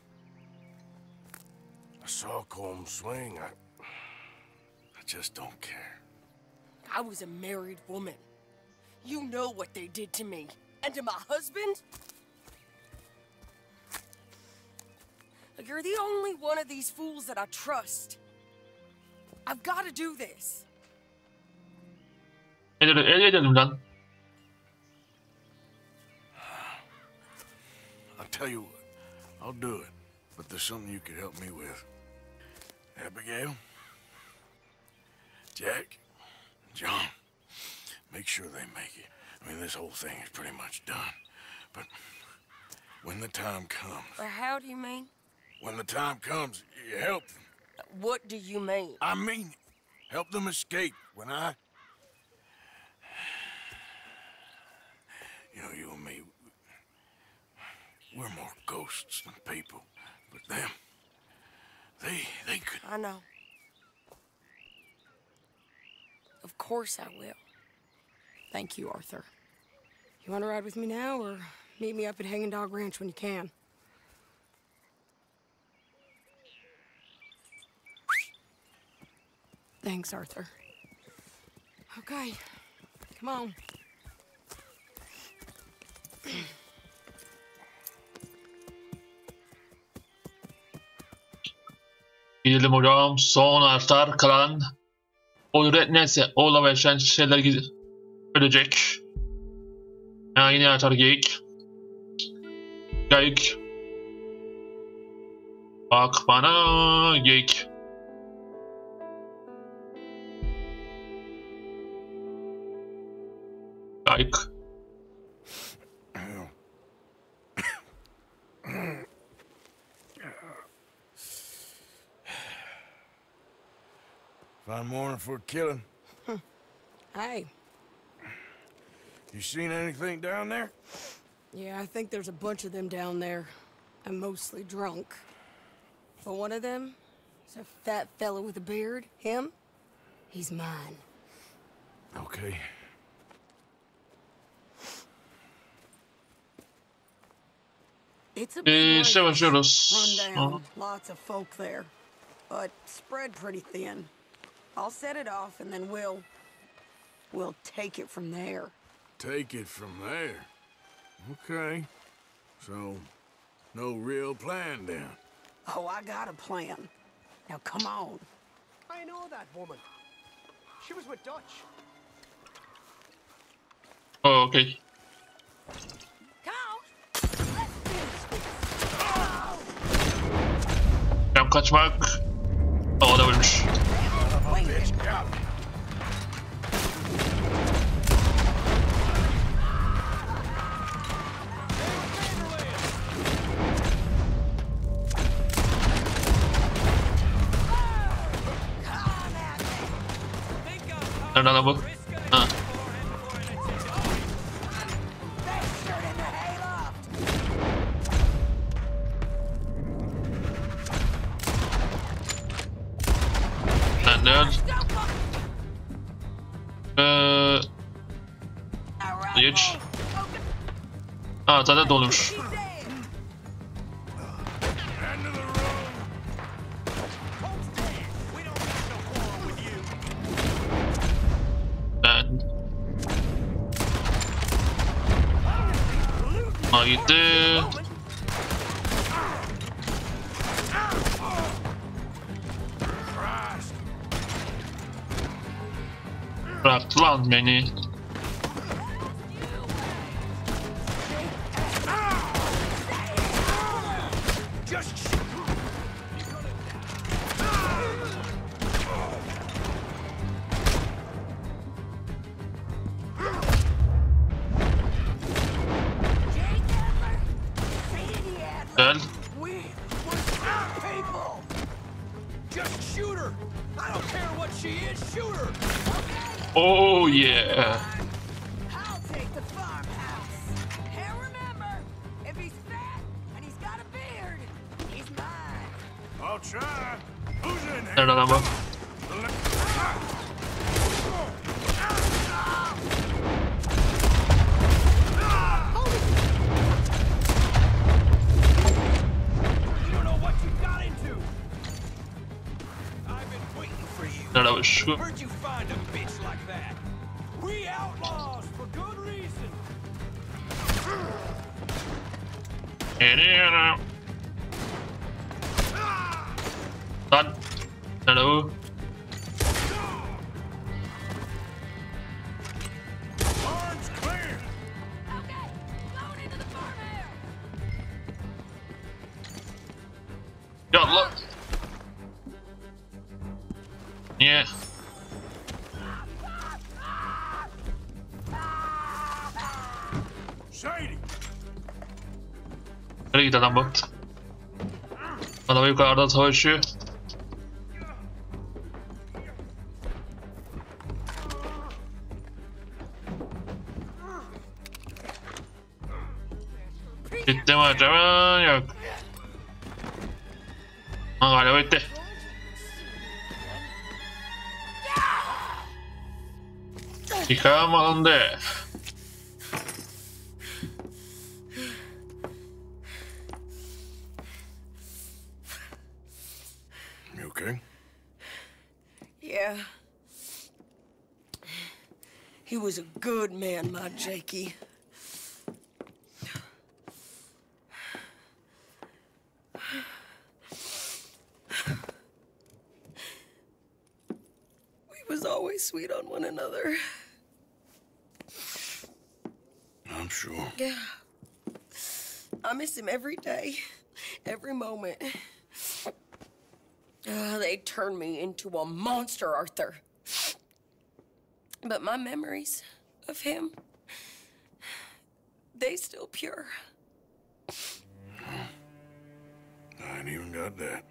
Speaker 10: I saw Colm swing. I just don't care.
Speaker 11: I was a married woman. You know what they did to me. And to my husband? You're the only one of these fools that I trust. I've got to do this.
Speaker 1: Edelim lan.
Speaker 10: I'll tell you what, I'll do it, but there's something you could help me with. Abigail, Jack, John, make sure they make it. I mean, this whole thing is pretty much done, but when the time comes...
Speaker 11: How do you mean?
Speaker 10: When the time comes, you help them.
Speaker 11: What do you mean?
Speaker 10: I mean, help them escape when I... You know, you and me, we're more ghosts than people, but them, they could...
Speaker 11: I know. Of course I will. Thank you, Arthur. You want to ride with me now, or meet me up at Hanging Dog Ranch when you can? Thanks, Arthur. Okay, come on.
Speaker 1: Gidelim hocam. Son harfler kalan oyun neyse oğla ve yaşayan şeyler ölecek. Ha, yine açar geyik. Geyik. Bak bana geyik. Geyik.
Speaker 10: Fine morning for a killing.
Speaker 11: Hey.
Speaker 10: You seen anything down there?
Speaker 11: Yeah, I think there's a bunch of them down there. I'm mostly drunk. But one of them is a fat fella with a beard. Him? He's mine.
Speaker 10: Okay.
Speaker 11: It's a big
Speaker 1: İşte
Speaker 11: ranch.
Speaker 1: başlıyoruz.
Speaker 11: Run down. Lots of folk there. But spread pretty thin. I'll set it off and then we'll take it from there.
Speaker 10: Take it from there. Okay. So, no real plan then.
Speaker 11: Oh, I got a plan. Now come on.
Speaker 6: I know that woman. She was with Dutch.
Speaker 1: Oh, okay. Cam kaçmak. Havada ölmüş. Nereden lan bu? Ha. Sen de öl. Geç. Ha, zaten dolmuş. gitti. Bıraktı lan beni. Güzel. Oh yeah.
Speaker 11: I'll take the farmhouse. And remember, if he's fat and he's got a beard, he's mine.
Speaker 3: I'll try. Who's in there?
Speaker 1: Nerede lan bu? Nerede bu şu?
Speaker 7: Where'd you find a bitch like that? We outlaws for good reason.
Speaker 1: Lan. Nerede bu?
Speaker 3: Arms clear.
Speaker 11: Okay, going into the farmhouse.
Speaker 1: Ya Allah. Niye?
Speaker 3: Shady.
Speaker 1: Nereye gitti adam bu? Adam yukarıda savaşıyor. Gitti mi acaba? Yok. Ha galiba gitti. İntikam alındı.
Speaker 3: You okay?
Speaker 11: Yeah. He was a good man, my Jakey. We was always sweet on one another.
Speaker 3: I'm sure.
Speaker 11: Yeah. I miss him every day, every moment. They turned me into a monster, Arthur. But my memories of him, they still pure.
Speaker 3: I ain't even got that.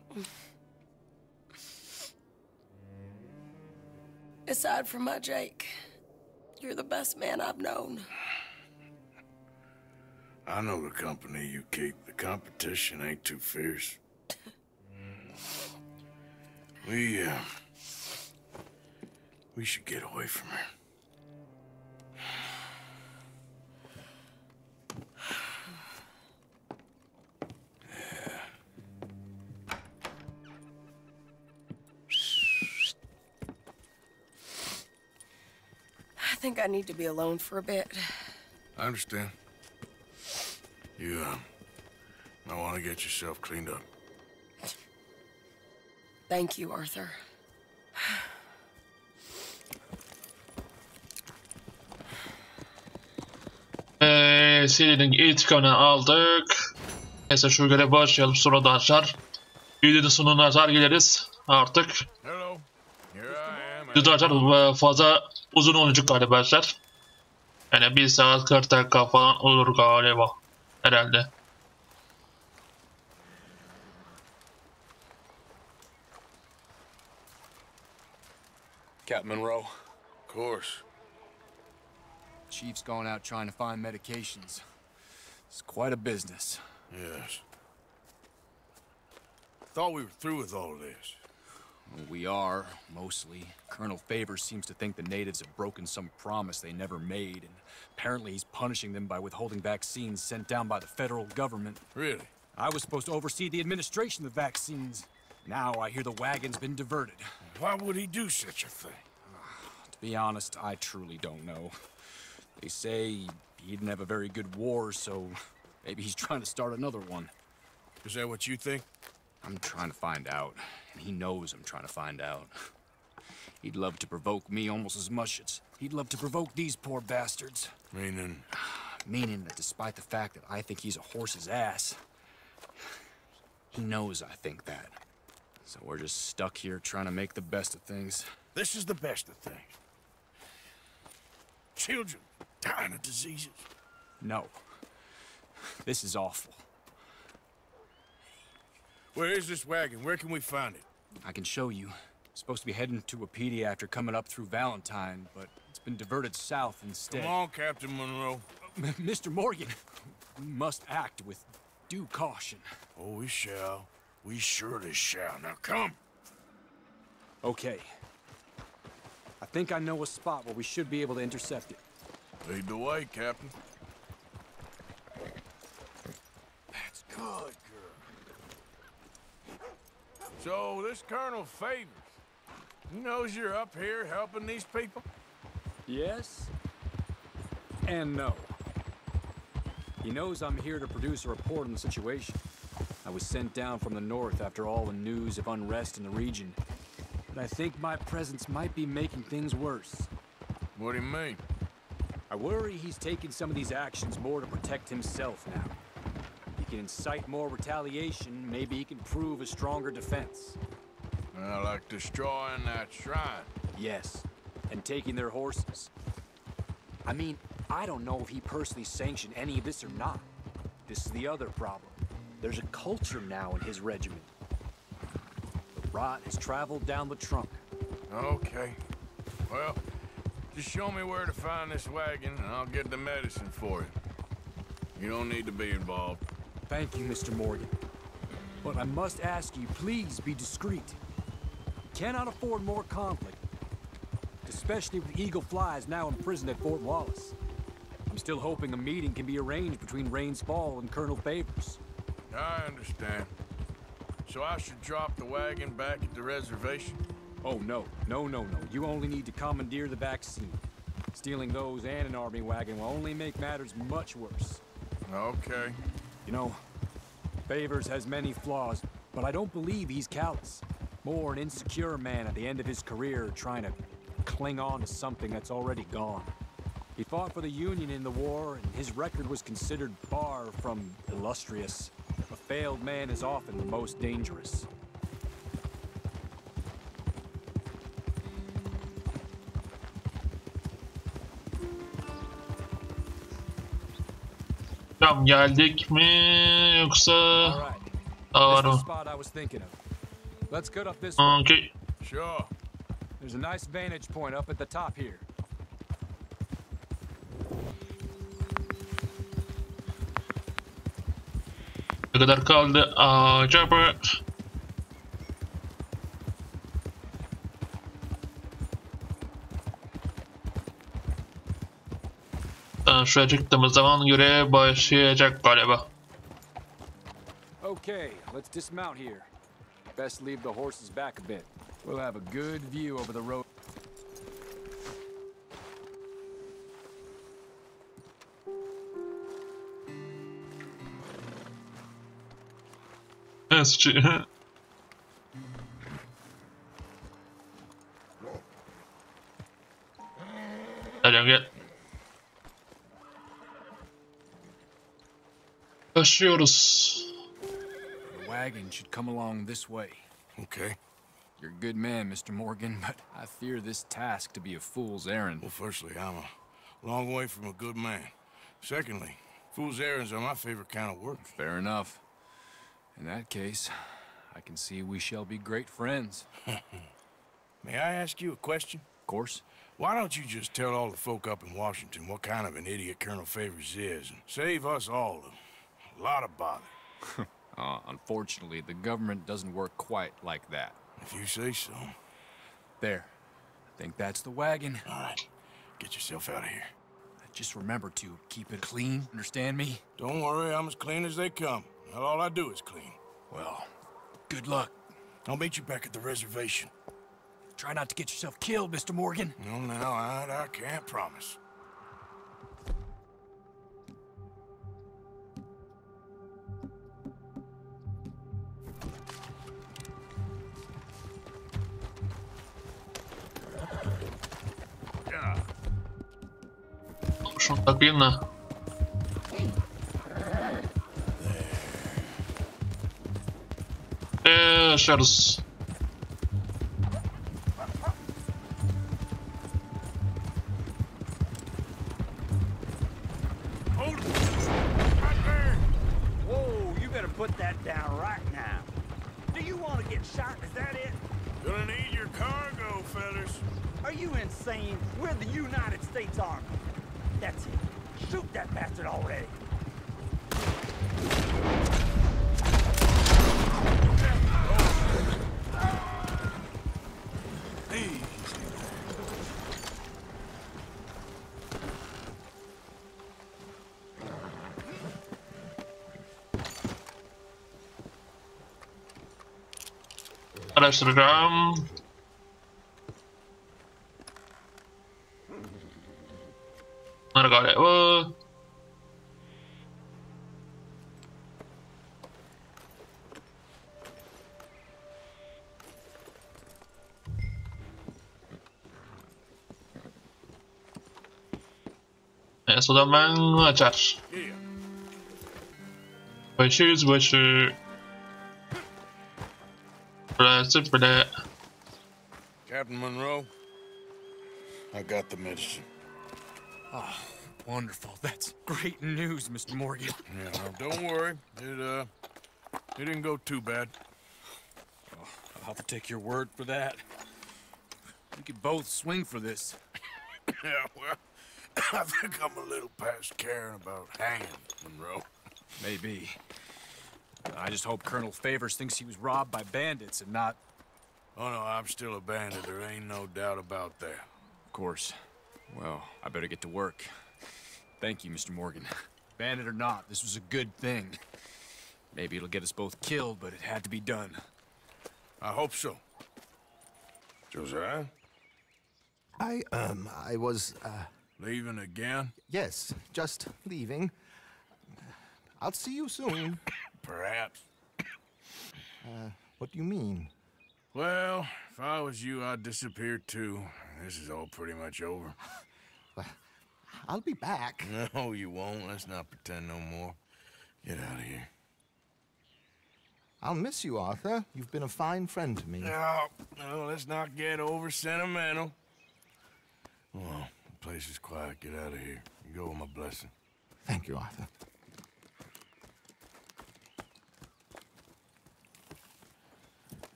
Speaker 11: Aside from my Jake, you're the best man I've known.
Speaker 3: I know the company you keep. The competition ain't too fierce. We should get away from her.
Speaker 11: I think I need to be alone for a bit.
Speaker 3: I understand. You, might want to get yourself cleaned up.
Speaker 11: Thank you, Arthur.
Speaker 1: Serinin intikamını aldık. Neyse şu görev başlayalım, sonra da açar. Videonun sonuna açar geliriz artık.
Speaker 3: Hello. Here I am.
Speaker 1: Video açar fazla uzun olacak galiba açar. Yani 1 saat 40 dakika falan olur galiba. Herhalde.
Speaker 9: Captain Monroe.
Speaker 3: Of course.
Speaker 9: Chief's gone out trying to find medications. It's quite a business.
Speaker 3: Yes. Thought we were through with all of this.
Speaker 9: Well, we are, mostly. Colonel Favors seems to think the natives have broken some promise they never made, and apparently he's punishing them by withholding vaccines sent down by the federal government.
Speaker 3: Really?
Speaker 9: I was supposed to oversee the administration of the vaccines. Now I hear the wagon's been diverted.
Speaker 3: Why would he do such a thing?
Speaker 9: To be honest, I truly don't know. They say he didn't have a very good war, so Maybe he's trying to start another one.
Speaker 10: Is that what you think?
Speaker 9: I'm trying to find out, and he knows I'm trying to find out. He'd love to provoke me almost as much as he'd love to provoke these poor bastards.
Speaker 10: Meaning?
Speaker 9: Meaning that despite the fact that I think he's a horse's ass, he knows I think that. So we're just stuck here trying to make the best of things.
Speaker 10: This is the best of things. Children dying of diseases.
Speaker 9: No. This is awful.
Speaker 10: Where is this wagon? Where can we find it?
Speaker 9: I can show you. Supposed to be heading to a PD after coming up through Valentine, but it's been diverted south instead.
Speaker 10: Come on, Captain Monroe.
Speaker 9: Mr. Morgan, we must act with due caution.
Speaker 10: Oh, we shall. We surely shall. Now come.
Speaker 9: Okay. I think I know a spot where we should be able to intercept it.
Speaker 10: Lead the way, Captain.
Speaker 2: That's good, girl.
Speaker 10: So, this Colonel Favors, he knows you're up here helping these people?
Speaker 9: Yes. And no. He knows I'm here to produce a report on the situation. I was sent down from the north after all the news of unrest in the region. But I think my presence might be making things worse.
Speaker 10: What do you mean?
Speaker 9: I worry he's taking some of these actions more to protect himself now. He can incite more retaliation, maybe he can prove a stronger defense.
Speaker 10: Like destroying that shrine.
Speaker 9: Yes, and taking their horses. I mean, I don't know if he personally sanctioned any of this or not. This is the other problem. There's a culture now in his regiment. The rot has traveled down the trunk.
Speaker 10: Okay. Well, just show me where to find this wagon, and I'll get the medicine for you. You don't need to be involved.
Speaker 9: Thank you, Mr. Morgan. But I must ask you, please be discreet. We cannot afford more conflict, especially with Eagle Flies now imprisoned at Fort Wallace. I'm still hoping a meeting can be arranged between Rains Fall and Colonel Favors.
Speaker 10: I understand. So I should drop the wagon back at the reservation?
Speaker 9: Oh, no. No. You only need to commandeer the vaccine. Stealing those and an army wagon will only make matters much worse.
Speaker 10: Okay.
Speaker 9: You know, Favors has many flaws, but I don't believe he's callous. More an insecure man at the end of his career trying to cling on to something that's already gone. He fought for the Union in the war, and his record was considered far from illustrious. A failed man is often the most dangerous.
Speaker 1: Tam geldik mi yoksa
Speaker 9: This is the spot I was thinking of. Let's cut up this way.
Speaker 1: Okay.
Speaker 10: Sure.
Speaker 9: There's a nice vantage point up at the top here.
Speaker 1: Ne kadar kaldı acaba? Şuraya çıktığımız zaman görev başlayacak galiba.
Speaker 9: Okay, let's dismount here. Best leave the horses back a bit. We'll have a good view over the road.
Speaker 1: That's true. Gel. Taşıyoruz.
Speaker 9: The wagon should come along this way.
Speaker 10: Okay.
Speaker 9: You're a good man, Mr. Morgan, but I fear this task to be a fool's errand.
Speaker 10: Well, firstly, I'm a long way from a good man. Secondly, fool's errands are my favorite kind of work.
Speaker 9: Fair enough. In that case, I can see we shall be great friends.
Speaker 10: May I ask you a question?
Speaker 9: Of course.
Speaker 10: Why don't you just tell all the folk up in Washington what kind of an idiot Colonel Favors is and save us all a lot of bother?
Speaker 9: Unfortunately, the government doesn't work quite like that.
Speaker 10: If you say so.
Speaker 9: There. I think that's the wagon.
Speaker 10: All right. Get yourself out of here.
Speaker 9: Just remember to keep it clean, understand me?
Speaker 10: Don't worry, I'm as clean as they come. Not all I do is clean.
Speaker 9: Well, good luck.
Speaker 10: I'll meet you back at the reservation.
Speaker 9: Try not to get yourself killed, Mr. Morgan.
Speaker 10: No, now, I can't promise.
Speaker 1: Şunu takayım da. Yaşarız.
Speaker 6: Whoa, you better put that down right now. Do you want to get shot? Is that it?
Speaker 10: Gonna need your cargo, fellas.
Speaker 6: Are you insane? We're the United States Army. That's it. Shoot that bastard already.
Speaker 1: Araştıracağım. Bunlar galiba. Neyse o zaman açar. Başı. Böyle.
Speaker 10: Captain Monroe, I got the medicine.
Speaker 9: Oh, wonderful. That's great news, Mr. Morgan.
Speaker 10: Yeah, no, don't worry. It didn't go too bad.
Speaker 9: Oh, I'll have to take your word for that. We could both swing for this.
Speaker 10: Yeah, well, I think I'm a little past caring about hanging, Monroe.
Speaker 9: Maybe. I just hope Colonel Favors thinks he was robbed by bandits and not...
Speaker 10: Oh, no, I'm still a bandit. There ain't no doubt about that.
Speaker 9: Of course. Well, I better get to work. Thank you, Mr. Morgan. Bandit or not, this was a good thing. Maybe it'll get us both killed, but it had to be done.
Speaker 10: I hope so. Josiah?
Speaker 2: I was,
Speaker 10: Leaving again?
Speaker 2: yes, just leaving. I'll see you soon.
Speaker 10: Perhaps.
Speaker 2: What do you mean?
Speaker 10: Well, if I was you, I'd disappear too. This is all pretty much over.
Speaker 2: I'll be back.
Speaker 10: No, you won't. Let's not pretend no more. Get out of here.
Speaker 2: I'll miss you, Arthur. You've been a fine friend to me.
Speaker 10: No, let's not get over sentimental. Well, the place is quiet. Get out of here. You go with my blessing.
Speaker 2: Thank you, Arthur.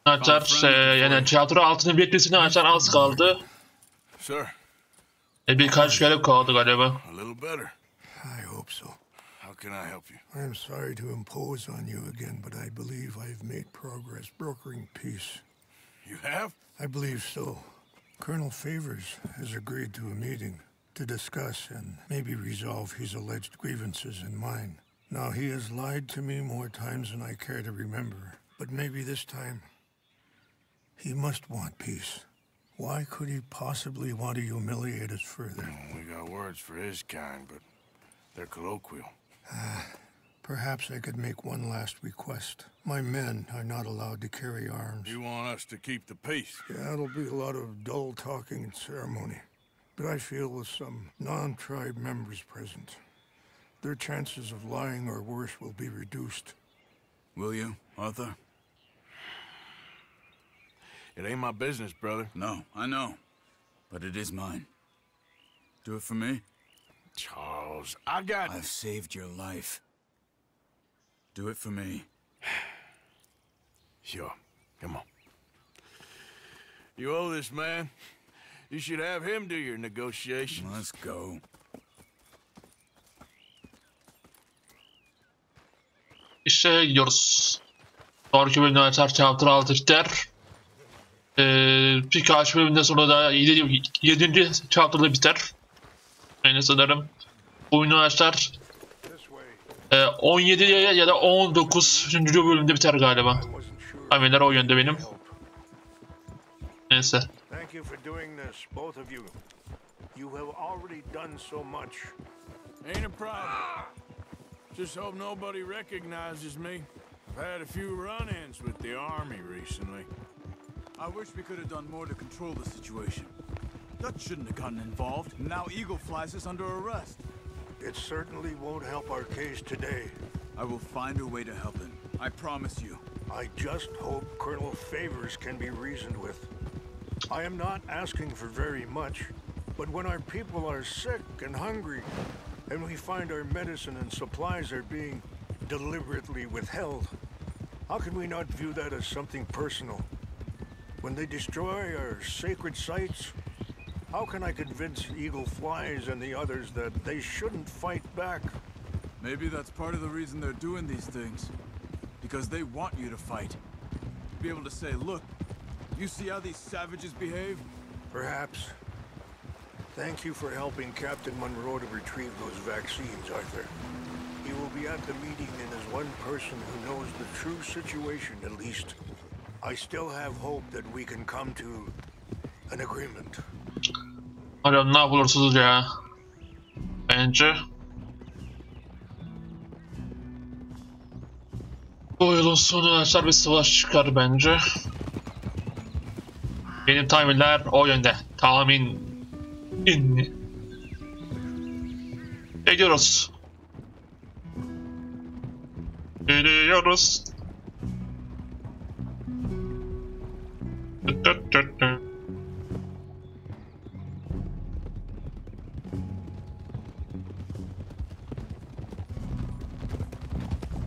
Speaker 1: Açar. Yani tiyatro altının bitmesine açar az kaldı.
Speaker 10: Sir.
Speaker 1: Birkaç kere kaldı galiba.
Speaker 10: A little better.
Speaker 2: I hope so.
Speaker 10: How can I help you?
Speaker 2: I am sorry to impose on you again, but I believe I've made progress brokering peace.
Speaker 10: You have?
Speaker 2: I believe so. Colonel Favors has agreed to a meeting to discuss and maybe resolve his alleged grievances and mine. Now, he has lied to me more times than I care to remember, but maybe this time he must want peace. Why could he possibly want to humiliate us further?
Speaker 10: We got words for his kind, but they're colloquial.
Speaker 2: Perhaps I could make one last request. My men are not allowed to carry arms.
Speaker 10: You want us to keep the peace?
Speaker 2: Yeah, it'll be a lot of dull talking and ceremony. But I feel with some non-tribe members present, their chances of lying or worse will be reduced.
Speaker 10: Will you, Arthur? It ain't my business, brother.
Speaker 12: No, I know. But it is mine. Do it for me?
Speaker 10: Charles, I've
Speaker 12: saved your life. Do it for me.
Speaker 10: Sure. Come on. You owe this man. You should have him do your negotiations.
Speaker 12: Let's go.
Speaker 1: İşte gidiyoruz. Sonraki bölümde açar chapter 6 biter. Birkaç bölümden sonra da 7. chapter'da biter. Yani sanırım oyunu açar 17 ya da 19. bölümde biter galiba. Tahminler o yönde benim. Neyse.
Speaker 5: Thank you for doing this, both of you. You have already done so much.
Speaker 10: Ain't a problem. Just hope nobody recognizes me. I've had a few run-ins with the army recently.
Speaker 12: I wish we could have done more to control the situation. Dutch shouldn't have gotten involved. Now Eagle flies us under arrest.
Speaker 2: It certainly won't help our case today.
Speaker 12: I will find a way to help him. I promise you.
Speaker 2: I just hope Colonel Favors can be reasoned with. I am not asking for very much, but when our people are sick and hungry, and we find our medicine and supplies are being deliberately withheld, how can we not view that as something personal? When they destroy our sacred sites, how can I convince Eagle Flies and the others that they shouldn't fight back?
Speaker 12: Maybe that's part of the reason they're doing these things. Because they want you to fight. Be able to say, look, you see how these savages behave?
Speaker 2: Perhaps. Thank you for helping Captain Monroe to retrieve those vaccines, Arthur. He will be at the meeting and as one person who knows the true situation at least. I still have hope that we can come to an agreement.
Speaker 1: Hocam ne bulursunuz ya? Bence bu yılın sonu açar bir savaş çıkar bence. Benim tahminler o yönde. Tahmin. Ediyoruz. Gidiyoruz.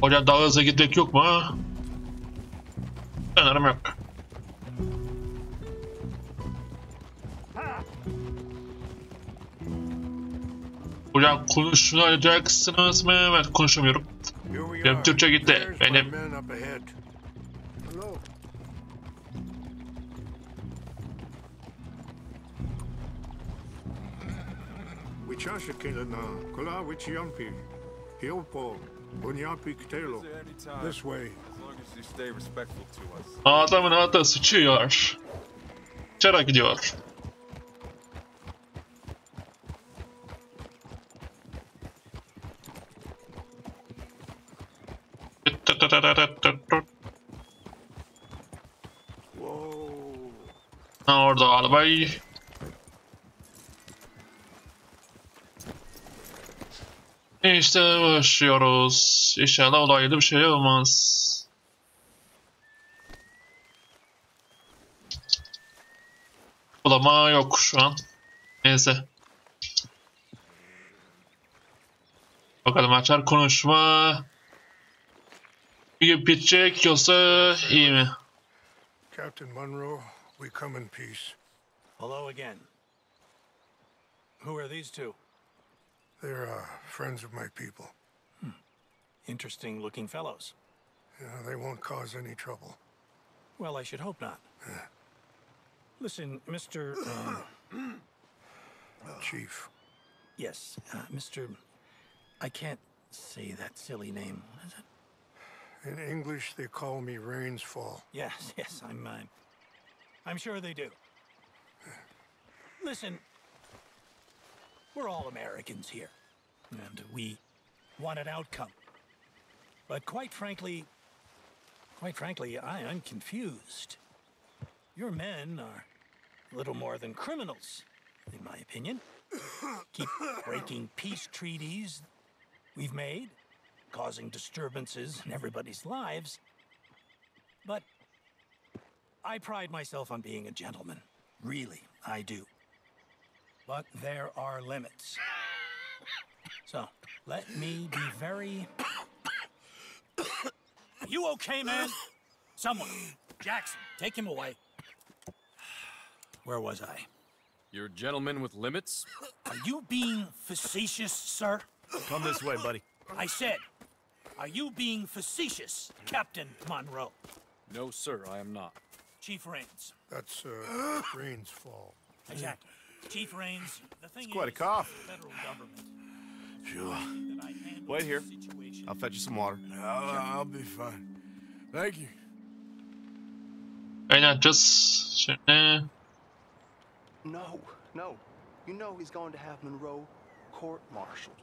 Speaker 1: Hocam daha hızlı gitmek yok mu? Sanırım yok. Hocam konuşacaksınız mı? Ben konuşamıyorum. Benim Türkçe gitti. Benim.
Speaker 2: This way.
Speaker 1: Adamın adı sıçıyor. Çara gidiyor. Orada arabayı. İşte başlıyoruz. İnşallah olaylı bir şey olmaz. Bulama yok şu an. Neyse. Bakalım açar konuşma. Bir bitecek yoksa iyi mi?
Speaker 2: Captain Monroe, we come in peace.
Speaker 13: Hello again. Who are these two?
Speaker 2: They're friends of my people.
Speaker 13: Interesting looking fellows.
Speaker 2: Yeah, they won't cause any trouble.
Speaker 13: Well, I should hope not. Listen, Mr.
Speaker 2: Chief.
Speaker 13: Yes, Mr. I can't say that silly name. What is it?
Speaker 2: In English, they call me Rainsfall.
Speaker 13: Yes, I'm sure they do. Listen, we're all Americans here, and we want an outcome. But quite frankly, I'm confused. Your men are little more than criminals, in my opinion. Keep breaking peace treaties we've made, causing disturbances in everybody's lives. But I pride myself on being a gentleman. Really, I do. But there are limits. So, let me be very... You okay, man? Someone. Jackson, take him away. Where was I?
Speaker 9: You're a gentleman with limits?
Speaker 13: Are you being facetious, sir?
Speaker 9: Come this way, buddy.
Speaker 13: I said, are you being facetious, Captain Monroe?
Speaker 9: No, sir, I am not.
Speaker 13: Chief Rains.
Speaker 2: That's, Rains' fault.
Speaker 13: Exactly. Chief Rains, the thing
Speaker 10: It's quite a
Speaker 13: is,
Speaker 10: cough.
Speaker 13: the federal government.
Speaker 10: Sure. Wait here. I'll fetch you some water.
Speaker 2: I'll be fine. Thank you.
Speaker 1: Aynen just şimdi.
Speaker 5: No. You know he's going to have Monroe court-martialed.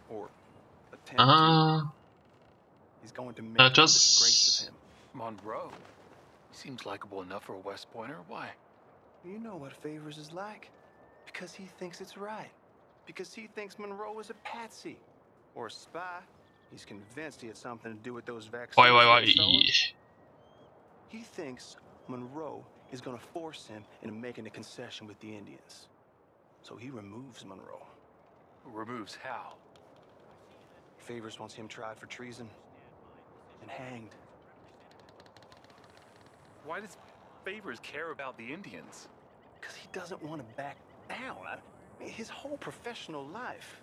Speaker 5: Or attempt to. He's going to make a disgrace of him.
Speaker 14: Monroe? Seems likable enough for a West Pointer. Why?
Speaker 5: You know what Favors is like. Because he thinks it's right. Because he thinks Monroe is a patsy. Or a spy. He's convinced he had something to do with those vaccines.
Speaker 1: Vay.
Speaker 5: He thinks Monroe is gonna force him into making a concession with the Indians. So he removes Monroe.
Speaker 14: Removes how?
Speaker 5: Favors wants him tried for treason and hanged.
Speaker 14: Why does Favors care about the Indians?
Speaker 5: Because he doesn't want to back down. I mean, his whole professional life.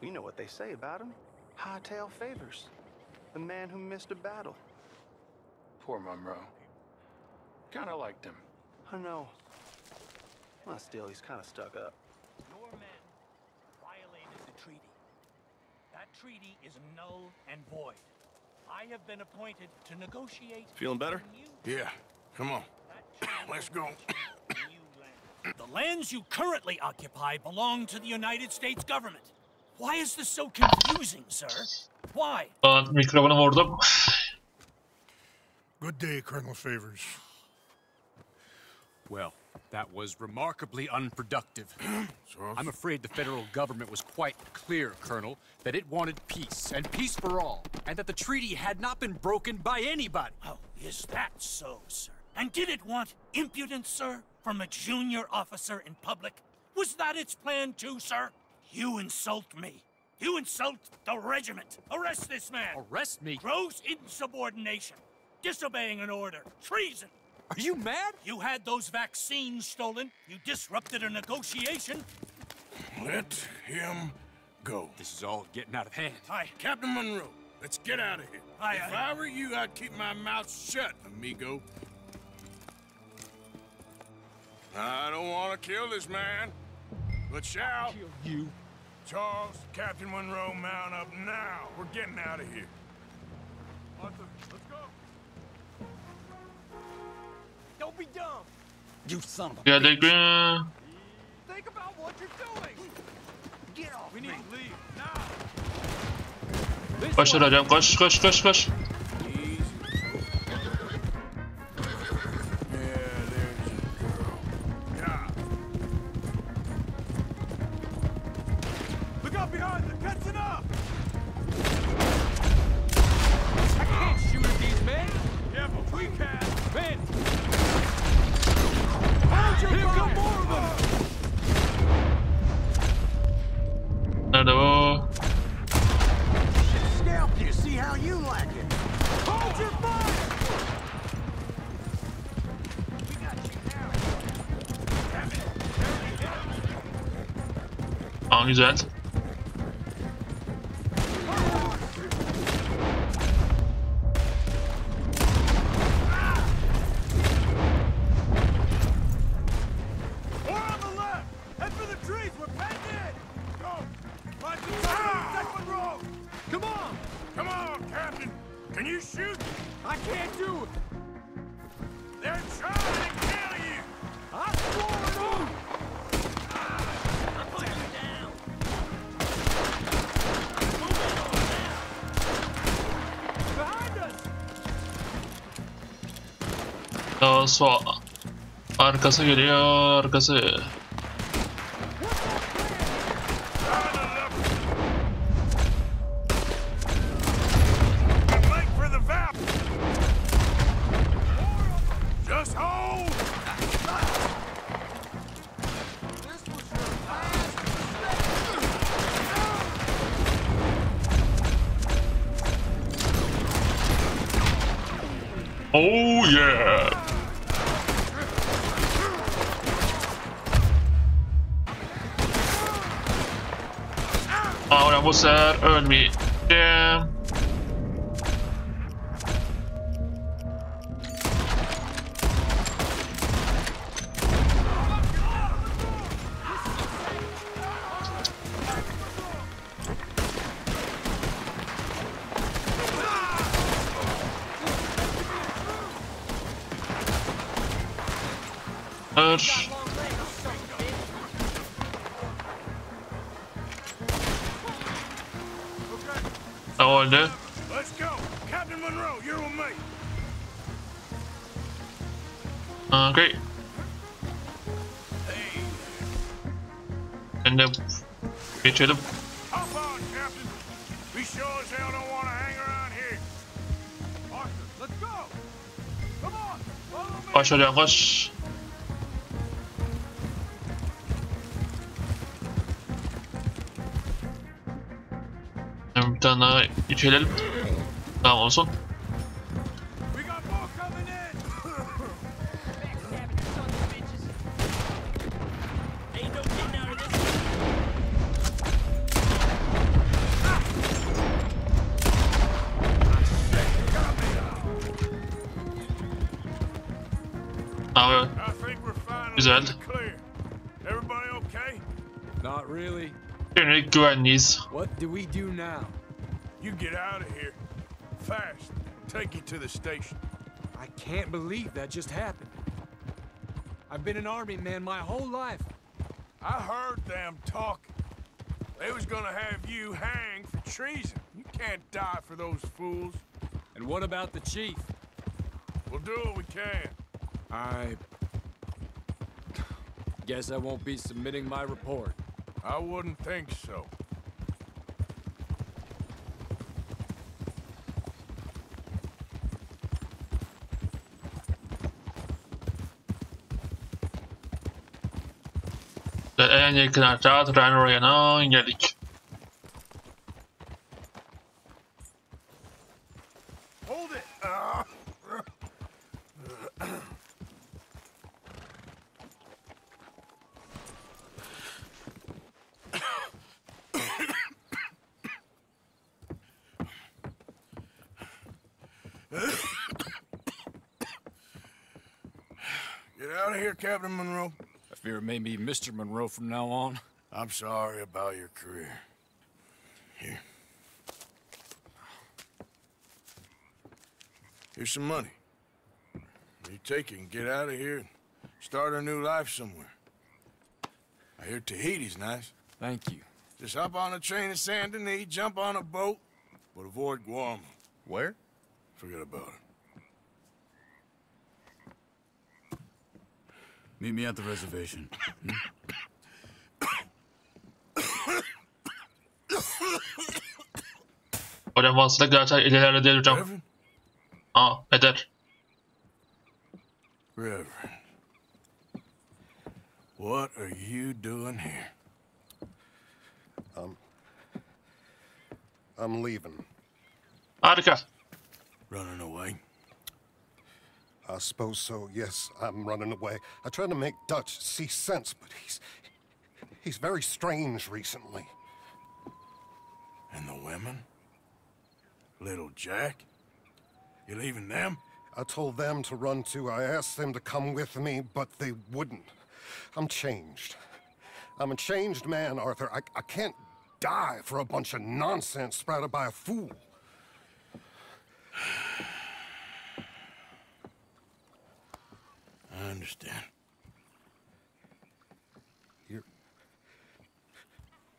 Speaker 5: You know what they say about him. Hightail Favors. The man who missed a battle.
Speaker 14: Poor Monroe. Kinda liked him.
Speaker 5: I know. Well, still, he's kind of stuck up.
Speaker 13: Your men violated the treaty. That treaty is null and void. I have been appointed to negotiate.
Speaker 3: Feeling better? Yeah. Come on. Let's go.
Speaker 13: The lands you currently occupy belong to the United States government. Why is this so confusing, sir? Why?
Speaker 1: Mikrofonu vurdum.
Speaker 3: Good day, Colonel Favors.
Speaker 9: Well, that was remarkably unproductive. I'm afraid the federal government was quite clear, Colonel, that it wanted peace, and peace for all, and that the treaty had not been broken by anybody.
Speaker 13: Oh, is that so, sir? And did it want impudence, sir, from a junior officer in public? Was that its plan too, sir? You insult me. You insult the regiment. Arrest this man.
Speaker 9: Arrest me?
Speaker 13: Gross insubordination. Disobeying an order. Treason.
Speaker 9: Are you mad?
Speaker 13: You had those vaccines stolen. You disrupted a negotiation.
Speaker 3: Let him go.
Speaker 9: This is all getting out of hand.
Speaker 3: Captain Monroe, let's get out of here. If I were you, I'd keep my mouth shut, amigo. I don't want to kill this man, but shall.
Speaker 9: Kill you?
Speaker 3: Charles, Captain Monroe, mount up now. We're getting out of here. Arthur, let's go.
Speaker 6: Don't be dumb.
Speaker 13: You son of a
Speaker 1: Geldik mi?
Speaker 6: Think about what you're doing. Get off.
Speaker 3: We need to leave now.
Speaker 1: Başaracağım. Koş.
Speaker 3: Look out behind them, catching up!
Speaker 9: I can't shoot at these men!
Speaker 3: Yeah, but we can!
Speaker 9: Men!
Speaker 3: Here come more of them!
Speaker 1: Nerede o?
Speaker 6: Scalp you, see how you like it.
Speaker 3: Hold your fire!
Speaker 6: We got you now.
Speaker 1: Güzel.
Speaker 3: Can you shoot?
Speaker 6: I can't do it.
Speaker 3: They're trying to kill you!
Speaker 6: I'm throwing them. I'll put you down. Behind us.
Speaker 1: Daha sonra arkası geliyor. Arkası.
Speaker 3: Just hold!
Speaker 1: Oh yeah! Ahora bu sefer ölmeyeceğim.
Speaker 3: Let's go. Captain Monroe, you're with me.
Speaker 1: Okey. Ben de geçelim.
Speaker 10: Hop on, Captain. We sure as hell don't want to hang around here. Arthur, let's go. Come on, follow me.
Speaker 1: Koş hocam koş. Bir tane daha içelim. Tamam olsun.
Speaker 10: We got more coming in.
Speaker 6: Ain't no getting out of this.
Speaker 1: Abi
Speaker 10: I think we're finally
Speaker 1: güzel.
Speaker 10: clear. Everybody okay?
Speaker 9: Not really.
Speaker 1: Şimdilik güvenliyiz.
Speaker 9: What do we do now?
Speaker 10: You get out of here. Fast. Take you to the station.
Speaker 9: I can't believe that just happened. I've been an army man my whole life.
Speaker 10: I heard them talking. They was gonna have you hanged for treason. You can't die for those fools.
Speaker 9: And what about the chief?
Speaker 10: We'll do what we can.
Speaker 9: I guess I won't be submitting my report.
Speaker 10: I wouldn't think so.
Speaker 1: En yakın hatta tren oraya geldik.
Speaker 10: Hold it. Get out of here, Captain Monroe.
Speaker 9: I fear it may be Mr. Monroe from now on.
Speaker 10: I'm sorry about your career. Here. Here's some money. You take it and get out of here and start a new life somewhere. I hear Tahiti's nice.
Speaker 9: Thank you.
Speaker 10: Just hop on a train to Saint Denis, jump on a boat, but avoid Guam.
Speaker 5: Where?
Speaker 10: Forget about it.
Speaker 12: Meet me at the reservation.
Speaker 1: Hocam vasıta gerçekten ileride değil hocam.
Speaker 10: Reverend?
Speaker 1: Eder.
Speaker 10: Reverend. What are you doing here?
Speaker 2: I'm leaving.
Speaker 1: Harika.
Speaker 10: Running away?
Speaker 2: I suppose so, yes, I'm running away. I tried to make Dutch see sense, but he's very strange recently.
Speaker 10: And the women? Little Jack? You leaving them?
Speaker 2: I told them to run too. I asked them to come with me, but they wouldn't. I'm changed. I'm a changed man, Arthur. I can't die for a bunch of nonsense sprouted by a fool.
Speaker 10: I understand.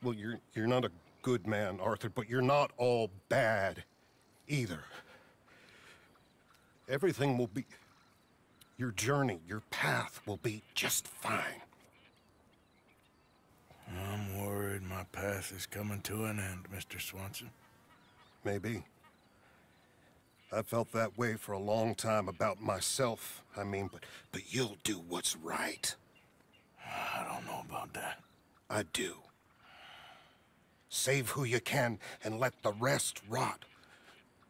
Speaker 2: You're not a good man, Arthur, but you're not all bad either. Everything will be... Your journey, your path will be just fine.
Speaker 10: I'm worried my path is coming to an end, Mr. Swanson.
Speaker 2: Maybe. I felt that way for a long time about myself, I mean, but you'll do what's right.
Speaker 10: I don't know about that.
Speaker 2: I do. Save who you can and let the rest rot.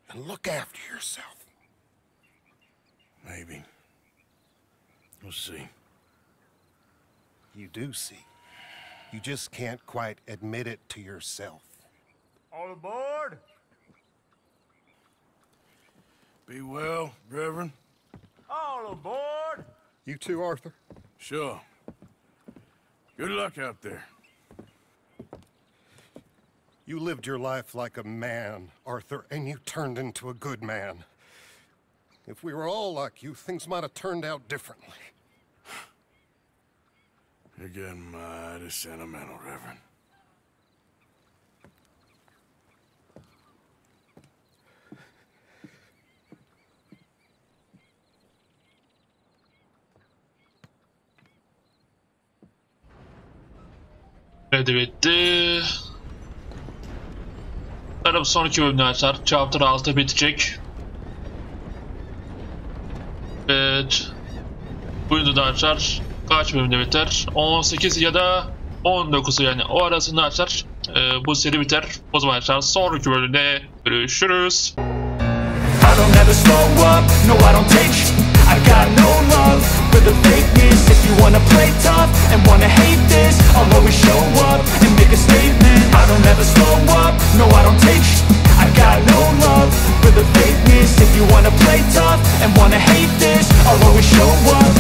Speaker 2: And look after yourself.
Speaker 10: Maybe. We'll see.
Speaker 2: You do see. You just can't quite admit it to yourself.
Speaker 6: All aboard?
Speaker 10: Be well, Reverend.
Speaker 6: All aboard?
Speaker 2: You too, Arthur?
Speaker 10: Sure. Good luck out there.
Speaker 2: You lived your life like a man, Arthur, and you turned into a good man. If we were all like you, things might have turned out differently.
Speaker 10: You're getting mighty sentimental, Reverend.
Speaker 1: bitti. Sanırım sonraki bölümde açar. Chapter 6 bitecek. Evet. Buyurdu da açar. Kaç bölümde biter? 18 ya da 19 yani o arasında açar. Bu seri biter. O zaman açar. Sonraki bölümde görüşürüz.
Speaker 15: I don't ever slow up, no I don't take I got no love for the fakeness. If you wanna play tough and wanna hate this, I'll always show up and make a statement. I don't ever slow up, no I don't take I got no love for the fakeness. If you wanna play tough and wanna hate this, I'll always show up